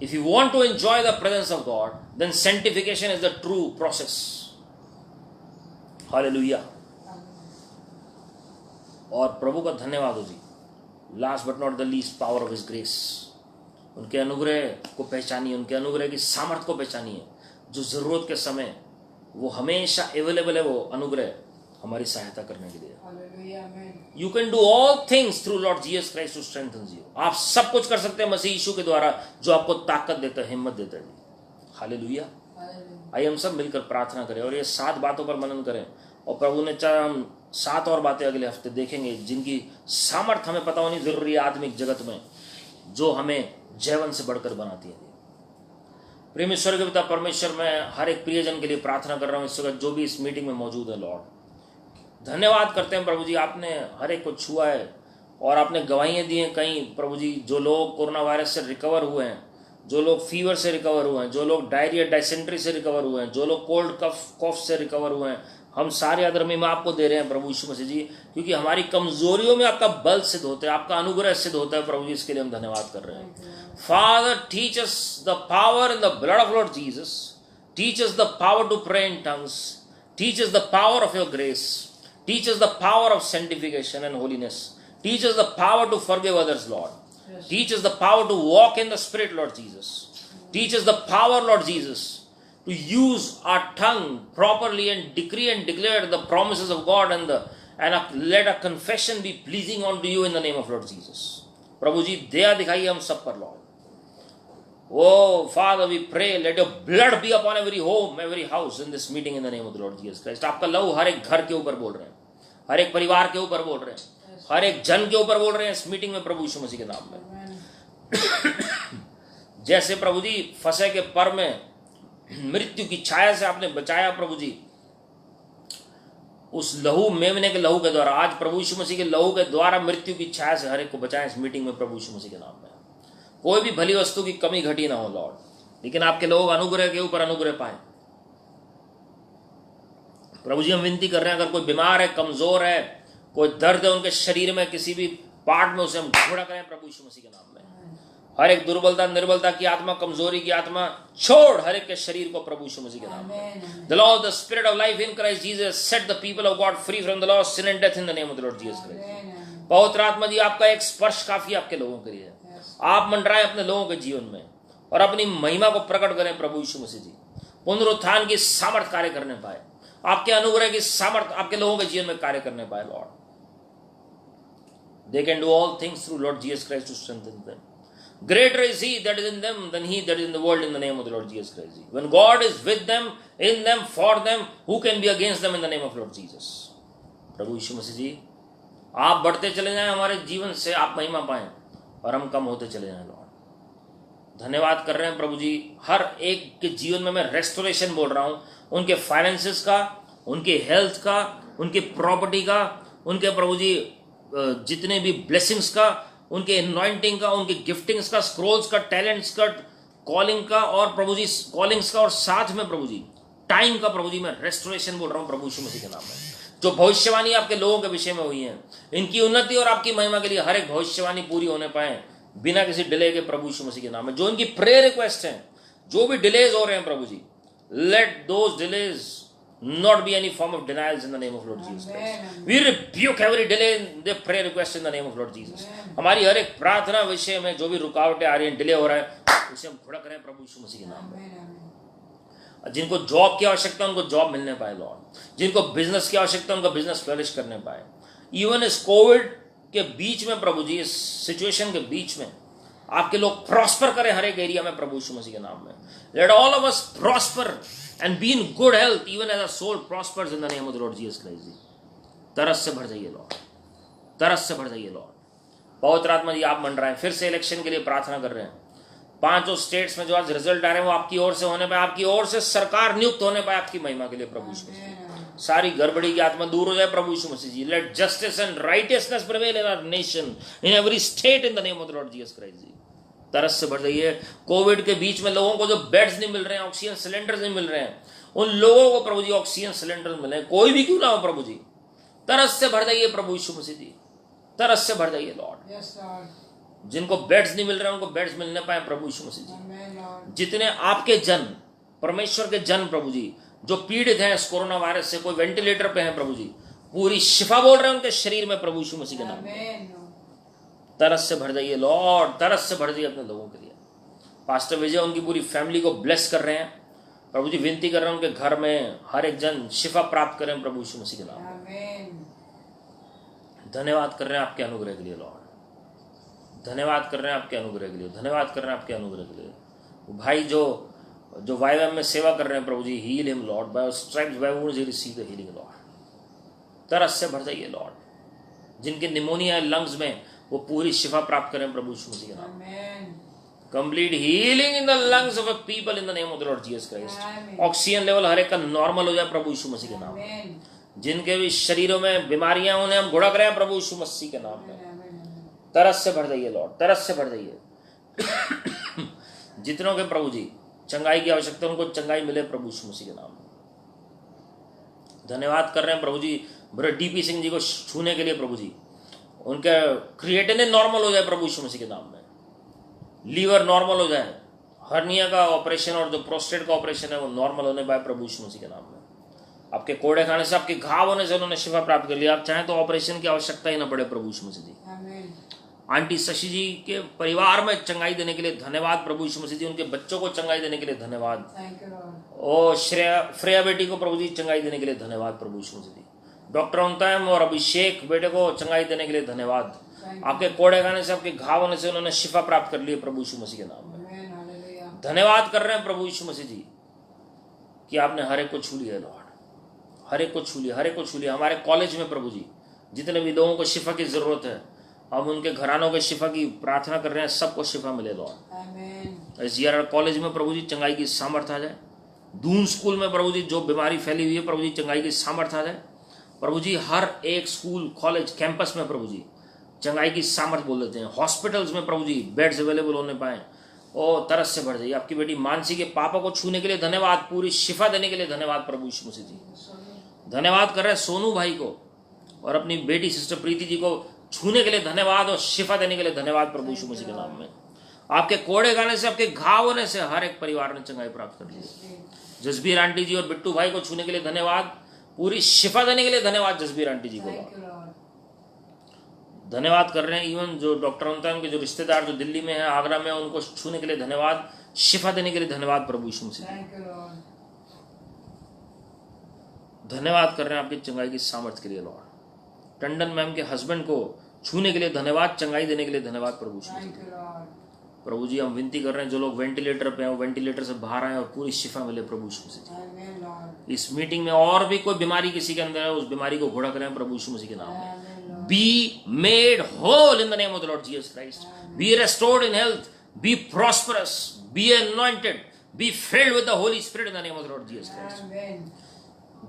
S1: If you want to enjoy the presence of God, then sanctification is the true process. Hallelujah. और प्रभु का धन्यवाद हो जी। Last but not the least, power of his grace. उनके अनुग्रह को पहचानिए, उनके अनुग्रह की सामर्थ्य को पहचानिए। जो जरूरत के समय वो हमेशा अवेलेबल है, वो अनुग्रह हमारी सहायता करने के लिए। You can do all things through Lord Jesus Christ who strengthens you. आप सब कुछ कर सकते हैं मसीह यीशु के द्वारा जो आपको ताकत देता है, हिम्मत देता है। हालेलुया। आइए हम सब मिलकर प्रार्थना करें और ये 7 बातों पर मनन करें, और प्रभु ने चाहे हम 7 और बातें अगले हफ्ते देखेंगे जिनकी सामर्थ्य हमें पता होनी जरूरी है आत्मिक जगत में, जो हमें जीवन से बढ़कर बनाती है। प्रेमेश्वर के पिता परमेश्वर, मैं हर एक प्रियजन के लिए प्रार्थना कर रहा हूँ इस वक्त जो भी इस मीटिंग में मौजूद है। लॉर्ड, धन्यवाद करते हैं प्रभु जी, आपने हर एक को छुआ है और आपने गवाहियाँ दी हैं। कहीं प्रभु जी जो लोग कोरोना वायरस से रिकवर हुए हैं, जो लोग फीवर से रिकवर हुए हैं, जो लोग डायरिया डायसेंट्री से रिकवर हुए हैं, जो लोग कोल्ड कफ से रिकवर हुए हैं, हम सारे आदर में आपको दे रहे हैं प्रभु यीशु मसीह जी, क्योंकि हमारी कमजोरियों में आपका बल सिद्ध होता है, आपका अनुग्रह सिद्ध होता है प्रभु जी। इसके लिए हम धन्यवाद कर रहे हैं। Father, teach us the power in the blood of Lord Jesus. Teach us the power to pray in tongues. Teach us the power of your grace. Teach us the power of sanctification and holiness. Teach us the power to forgive others Lord. Teach us the power to walk in the Spirit, Lord Jesus. Teach us the power, Lord Jesus, to use our tongue properly and decree and declare the promises of God, and let our confession be pleasing unto you in the name of Lord Jesus. प्रभु जी दया दिखाइए हम सब पर Lord. Oh Father, we pray, let your blood be upon every home, every house in this meeting in the name of the Lord Jesus Christ. आपका लहू हर एक घर के ऊपर बोल रहे हैं, हर एक परिवार के ऊपर बोल रहे हैं, हर एक जन के ऊपर बोल रहे हैं इस मीटिंग में प्रभु यीशु मसीह के नाम में। जैसे प्रभु जी फसह के पर्व में मृत्यु की छाया से आपने बचाया प्रभु जी, उस लहू मेमने के लहू के द्वारा आज प्रभु यीशु मसीह के लहू के द्वारा मृत्यु की छाया से हर एक को बचाएं इस मीटिंग में प्रभु यीशु मसीह के नाम में। कोई भी भली वस्तु की कमी घटी ना हो लॉर्ड, लेकिन आपके लोग अनुग्रह के ऊपर अनुग्रह पाए प्रभु जी। हम विनती कर रहे हैं, अगर कोई बीमार है, कमजोर है, कोई दर्द है उनके शरीर में किसी भी पार्ट में, उसे हम घोड़ा करें प्रभु यीशु मसीह के नाम में। हर एक दुर्बलता, निर्बलता की आत्मा, कमजोरी की आत्मा छोड़ हर एक के शरीर को प्रभु यीशु मसीह के नाम में। The Lord, the Spirit of life in Christ Jesus, set the people of God free from the law of sin and death in the name of the Lord Jesus Christ. पवित्र आत्मा जी आपका एक स्पर्श काफी आपके लोगों के लिए। आप मंडराएं अपने लोगों के जीवन में और अपनी महिमा को प्रकट करें प्रभु यीशु मसीह जी। पुनरुत्थान की सामर्थ कार्य करने पाए, आपके अनुग्रह की सामर्थ आपके लोगों के जीवन में कार्य करने पाए Lord. They can do all things through Lord Jesus Christ to strengthen them. Greater is He that is in them than he that is in the world, in the name of the Lord Jesus Christ. When God is with them, in them, for them, who can be against them in the name of Lord Jesus? प्रभु यीशु मसीह जी आप बढ़ते चले जाएं हमारे जीवन से, आप महिमा पाएं और हम कम होते चले जाएं लॉर्ड। धन्यवाद कर रहे हैं प्रभु जी, हर एक के जीवन में मैं रेस्टोरेशन बोल रहा हूं, उनके फाइनेंसेस का, उनके हेल्थ का, उनके प्रॉपर्टी का, उनके प्रभु जी जितने भी ब्लेसिंग्स का, उनके अनॉइंटिंग का, उनके गिफ्टिंग्स का, स्क्रोल्स का, टैलेंट्स का, कॉलिंग का, और प्रभु जी कॉलिंग्स का, और साथ में प्रभु जी टाइम का प्रभु जी मैं रेस्टोरेशन बोल रहा हूं प्रभु यीशु मसीह के नाम में। जो भविष्यवाणी आपके लोगों के विषय में हुई है, इनकी उन्नति और आपकी महिमा के लिए हर एक भविष्यवाणी पूरी होने पाए बिना किसी डिले के प्रभु यीशु मसीह के नाम में। जो इनकी प्रेयर रिक्वेस्ट है, जो भी डिलेज हो रहे हैं प्रभु जी, let those delays not be any form of denials in the name of Lord Jesus Christ. We rebuke every delay in the prayer request in the name of Lord Jesus. हमारी हर एक प्रार्थना विषय में जो भी रुकावटें आ रही हैं, डिले हो रहा है, उसे हम खड़ा करें प्रभु यीशु मसीह के नाम में। जिनको जॉब की आवश्यकता है उनको जॉब मिलने पाए लॉर्ड, जिनको बिजनेस की आवश्यकता है उनका बिजनेस फ्लरिश करने पाए। इवन इस कोविड के बीच में प्रभु जी, इस सिचुएशन के बीच में आपके लोग प्रॉस्पर करें हर एक एरिया में प्रभु यीशु मसीह के नाम में। Let all of us prosper and be in good health even as our soul prospers in the name of the Lord Jesus Christ. तरस से भर जाइए लॉर्ड, तरस से भर जाइए लॉर्ड। पवित्र आत्मा जी आप मंडराएं, फिर से इलेक्शन के लिए प्रार्थना कर रहे हैं। 5 स्टेट्स में जो आज रिजल्ट आ रहे हैं वो आपकी ओर से होने पाए, आपकी ओर से सरकार नियुक्त होने पाए आपकी महिमा के लिए प्रभु यीशु मसीह। सारी गड़बड़ी की आत्मा दूर हो जाए प्रभु यीशु मसीह जी। Let justice and righteousness prevail in our nation, in every state in the name of the Lord Jesus Christ जी। तरस से भर जाइए। कोविड के बीच में लोगों को जो बेड्स नहीं मिल रहे हैं, ऑक्सीजन सिलेंडर्स नहीं मिल रहे हैं, उन लोगों को प्रभु जी ऑक्सीजन सिलेंडर मिले, कोई भी क्यों ना हो प्रभु जी। तरस से भर जाइए प्रभु यीशु मसीह जी, तरस से भर जाइए लॉर्ड। जिनको बेड्स नहीं मिल रहे हैं उनको बेड्स मिलने पाए प्रभु यीशु मसीह जी। जितने आपके जन, परमेश्वर के जन प्रभु जी, जो पीड़ित हैं इस कोरोना वायरस से, कोई वेंटिलेटर पे हैं प्रभु जी, पूरी शिफा बोल रहे हैं उनके शरीर में प्रभु यीशु मसीह के नाम में। तरस से भर जाइए लॉर्ड, तरस से भर जाइए अपने लोगों के लिए। पास्टर विजय उनकी पूरी फैमिली को ब्लेस कर रहे हैं प्रभु जी, विनती कर रहे हैं उनके घर में हर एक जन शिफा प्राप्त करें प्रभु यीशु मसीह के नाम में। धन्यवाद कर रहे हैं आपके अनुग्रह के लिए लॉर्ड, धन्यवाद कर रहे हैं आपके अनुग्रह के लिए, धन्यवाद कर रहे हैं आपके अनुग्रह के लिए। भाई जो वाईएम में सेवा कर रहे हैं प्रभु जी, heal him Lord, by stripes by wounds he receive the healing Lord. तरस से भर जाइए लॉर्ड। जिनके निमोनिया है लंग्स में, वो पूरी शिफा प्राप्त करें प्रभु यीशु मसीह के नाम में। Complete healing in the lungs of a people in the name of the Lord Jesus Christ. Oxygen level हर एक का नॉर्मल हो जाए प्रभु यीशु मसीह के नाम में। जिनके भी शरीरों में बीमारियां, उन्हें हम घुड़क रहे हैं प्रभु यीशु मसीह के नाम में। तरस से भर जाइए लॉर्ड, तरस से भर जाइए। जितनों के प्रभु जी चंगाई की आवश्यकता, उनको चंगाई मिले प्रभु यीशु मसीह के नाम में। धन्यवाद कर रहे हैं प्रभु जी ब्रदर डीपी सिंह जी को छूने के लिए प्रभु जी, उनका क्रिएटिनिन नॉर्मल हो जाए प्रभु यीशु मसीह के नाम में। लीवर नॉर्मल हो जाए, हर्निया का ऑपरेशन और जो प्रोस्टेट का ऑपरेशन है वो नॉर्मल होने पाए प्रभु यीशु मसीह के नाम में। आपके कोड़े खाने से, आपके घाव होने से उन्होंने शिफा प्राप्त कर लिया। आप चाहें तो ऑपरेशन की आवश्यकता ही ना पड़े प्रभु यीशु मसीह जी। आंटी शशि जी के परिवार में चंगाई देने के लिए धन्यवाद प्रभु यीशु मसीह जी। उनके बच्चों को चंगाई देने के लिए धन्यवाद। और श्रेया बेटी को प्रभु जी चंगाई देने के लिए धन्यवाद प्रभु यीशु मसीह जी। डॉक्टर उनतायम और अभिषेक बेटे को चंगाई देने के लिए धन्यवाद। आपके कोड़े खाने से, आपके घाव होने से उन्होंने शिफा प्राप्त कर ली प्रभु यीशु मसीह के नाम में। धन्यवाद कर रहे हैं प्रभु यीशु मसीह जी कि आपने हर एक को छू लिया लॉर्ड, हर एक को छू लिया, हर एक को छू लिया। हमारे कॉलेज में प्रभु जी जितने भी लोगों को शिफा की जरूरत है, हम उनके घरानों के शिफा की प्रार्थना कर रहे हैं, सबको शिफा मिले लॉर्ड। इस ईयर कॉलेज में प्रभु जी चंगाई की सामर्थ्य आ जाए। दून स्कूल में प्रभु जी जो बीमारी फैली हुई है प्रभु जी चंगाई की सामर्थ्य आ जाए प्रभु जी। हर एक स्कूल, कॉलेज, कैंपस में प्रभु जी चंगाई की सामर्थ्य बोल देते हैं। हॉस्पिटल्स में प्रभु जी बेड्स अवेलेबल होने पाए। ओ तरस से भर जाइए। आपकी बेटी मानसी के पापा को छूने के लिए धन्यवाद, पूरी शिफा देने के लिए धन्यवाद प्रभु यीशु मसीह जी। धन्यवाद कर रहे हैं सोनू भाई को और अपनी बेटी सिस्टर प्रीति जी को छूने के लिए धन्यवाद और शिफा देने के लिए धन्यवाद प्रभु यीशु मसीह के नाम में। आपके कोड़े खाने से, आपके घाव होने से हर एक परिवार ने चंगाई प्राप्त कर ली। जसबीर आंटी जी और बिट्टू भाई को छूने के लिए धन्यवाद, पूरी शिफा देने के लिए धन्यवाद जसबीर आंटी जी को। धन्यवाद कर रहे हैं इवन जो डॉक्टर होता है, उनके जो रिश्तेदार जो दिल्ली में है, आगरा में, उनको छूने के लिए धन्यवाद, शिफा देने के लिए धन्यवाद प्रभु यीशु मसीह। धन्यवाद कर रहे हैं आपकी चंगाई की सामर्थ्य के लिए लॉर्ड। टंडन मैम के हस्बैंड को छूने के लिए धन्यवाद, चंगाई देने के लिए धन्यवाद प्रभु यीशु। प्रभु जी हम विनती कर रहे हैं जो लोग वेंटिलेटर पे हैं वो वेंटिलेटर से बाहर आए और पूरी शिफा मिले प्रभु यीशु मसीह। इस मीटिंग में और भी कोई बीमारी किसी के अंदर है, उस बीमारी को घोड़ा करें प्रभु यीशु मसीह के नाम में। Be made whole in the name of the Lord Jesus Christ. Be restored in health. Be prosperous. Be anointed. Be filled with the Holy Spirit in the name of the Lord Jesus Christ.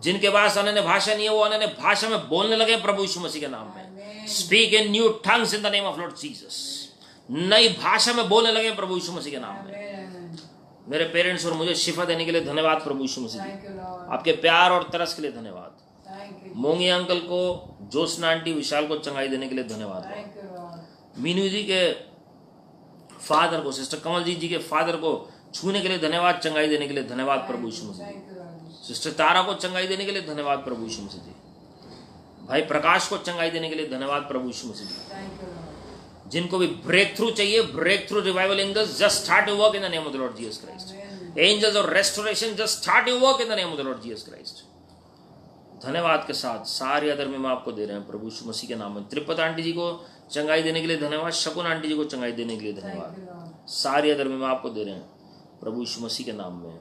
S1: जिनके पास अनन्य भाषा नहीं है वो अनन्य भाषा में बोलने लगे प्रभु यीशु मसीह के नाम में। Speak in new tongues in the name of Lord Jesus. नई भाषा में बोलने लगे प्रभु यीशु मसीह के नाम में। मेरे पेरेंट्स और मुझे शिफा देने के लिए धन्यवाद प्रभु यीशु मसीह जी। आपके प्यार और तरस के लिए धन्यवाद। मोंगी अंकल को, जोशना आंटी, विशाल को चंगाई देने के लिए धन्यवाद। मीनू जी के फादर को, सिस्टर कमलजीत जी के फादर को छूने के लिए धन्यवाद, चंगाई देने के लिए धन्यवाद प्रभु यीशु मसीह। सिस्टर तारा को चंगाई देने के लिए धन्यवाद प्रभु यीशु मसीह जी। भाई प्रकाश को चंगाई देने के लिए धन्यवाद प्रभु यीशु मसीह जी। जिनको भी ब्रेक थ्रू चाहिए, breakthrough revival angels just start your work in the name of the Lord Jesus Christ. Angels of restoration just start your work in the name of the Lord Jesus Christ. धन्यवाद के साथ सारी other में आपको दे रहे हैं प्रभु यीशु मसीह के नाम में। त्रिपत आंटी जी को चंगाई देने के लिए धन्यवाद। शकुन आंटी जी को चंगाई देने के लिए धन्यवाद। सारी अदर में आपको दे रहे हैं प्रभु यीशु मसीह के नाम में।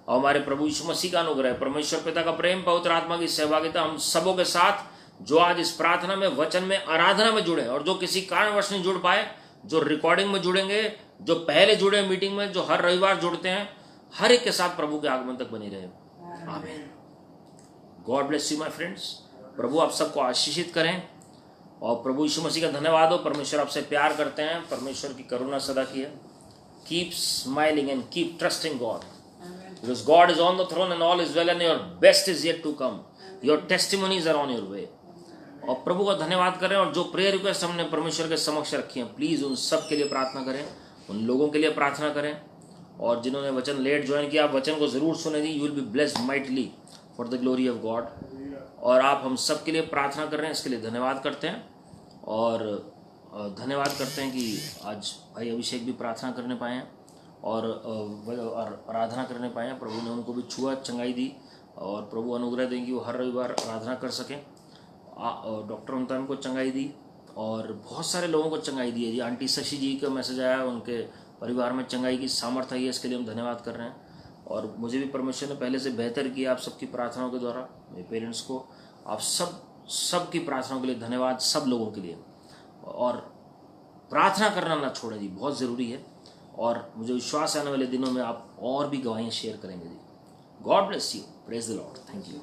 S1: और हमारे प्रभु यीशु मसीह का अनुग्रह, परमेश्वर पिता का प्रेम, पवित्र आत्मा की सहभागिता हम सबों के साथ जो आज इस प्रार्थना में, वचन में, आराधना में जुड़े और जो किसी कारणवश नहीं जुड़ पाए, जो रिकॉर्डिंग में जुड़ेंगे, जो पहले जुड़े मीटिंग में, जो हर रविवार जुड़ते हैं, हर एक के साथ प्रभु के आगमन तक बनी रहे। आमीन। God bless you my friends. प्रभु आप सबको आशीषित करें और प्रभु यीशु मसीह का धन्यवाद हो। परमेश्वर आपसे प्यार करते हैं। परमेश्वर की करुणा सदा की है। Keep smiling and keep trusting God, because God is on the throne and all is well and your best is yet to come. Your testimonies are on your way. और प्रभु का धन्यवाद करें। और जो प्रेयर रिक्वेस्ट हमने परमेश्वर के समक्ष रखी हैं, प्लीज उन सब के लिए प्रार्थना करें, उन लोगों के लिए प्रार्थना करें। और जिन्होंने वचन लेट ज्वाइन किया, आप वचन को जरूर सुने जी। You will be blessed mightily for the glory of God. और आप हम सब के लिए प्रार्थना कर रहे हैं, इसके लिए धन्यवाद करते हैं। और धन्यवाद करते हैं कि आज भाई अभिषेक भी प्रार्थना करने पाए हैं और आराधना करने पाए हैं। प्रभु ने उनको भी छुआ, चंगाई दी और प्रभु अनुग्रह देंगे वो हर रविवार आराधना कर सकें। डॉक्टर उनतान को चंगाई दी और बहुत सारे लोगों को चंगाई दी है जी। आंटी शशि जी का मैसेज आया, उनके परिवार में चंगाई की सामर्थ्य है, इसके लिए हम धन्यवाद कर रहे हैं। और मुझे भी परमेश्वर ने पहले से बेहतर किया आप सबकी प्रार्थनाओं के द्वारा। मेरे पेरेंट्स को, आप सब की प्रार्थनाओं के लिए धन्यवाद, सब लोगों के लिए। और प्रार्थना करना ना छोड़ें जी, बहुत ज़रूरी है। और मुझे विश्वास है आने वाले दिनों में आप और भी गवाहियाँ शेयर करेंगे जी। God bless you. Praise the Lord. Thank you.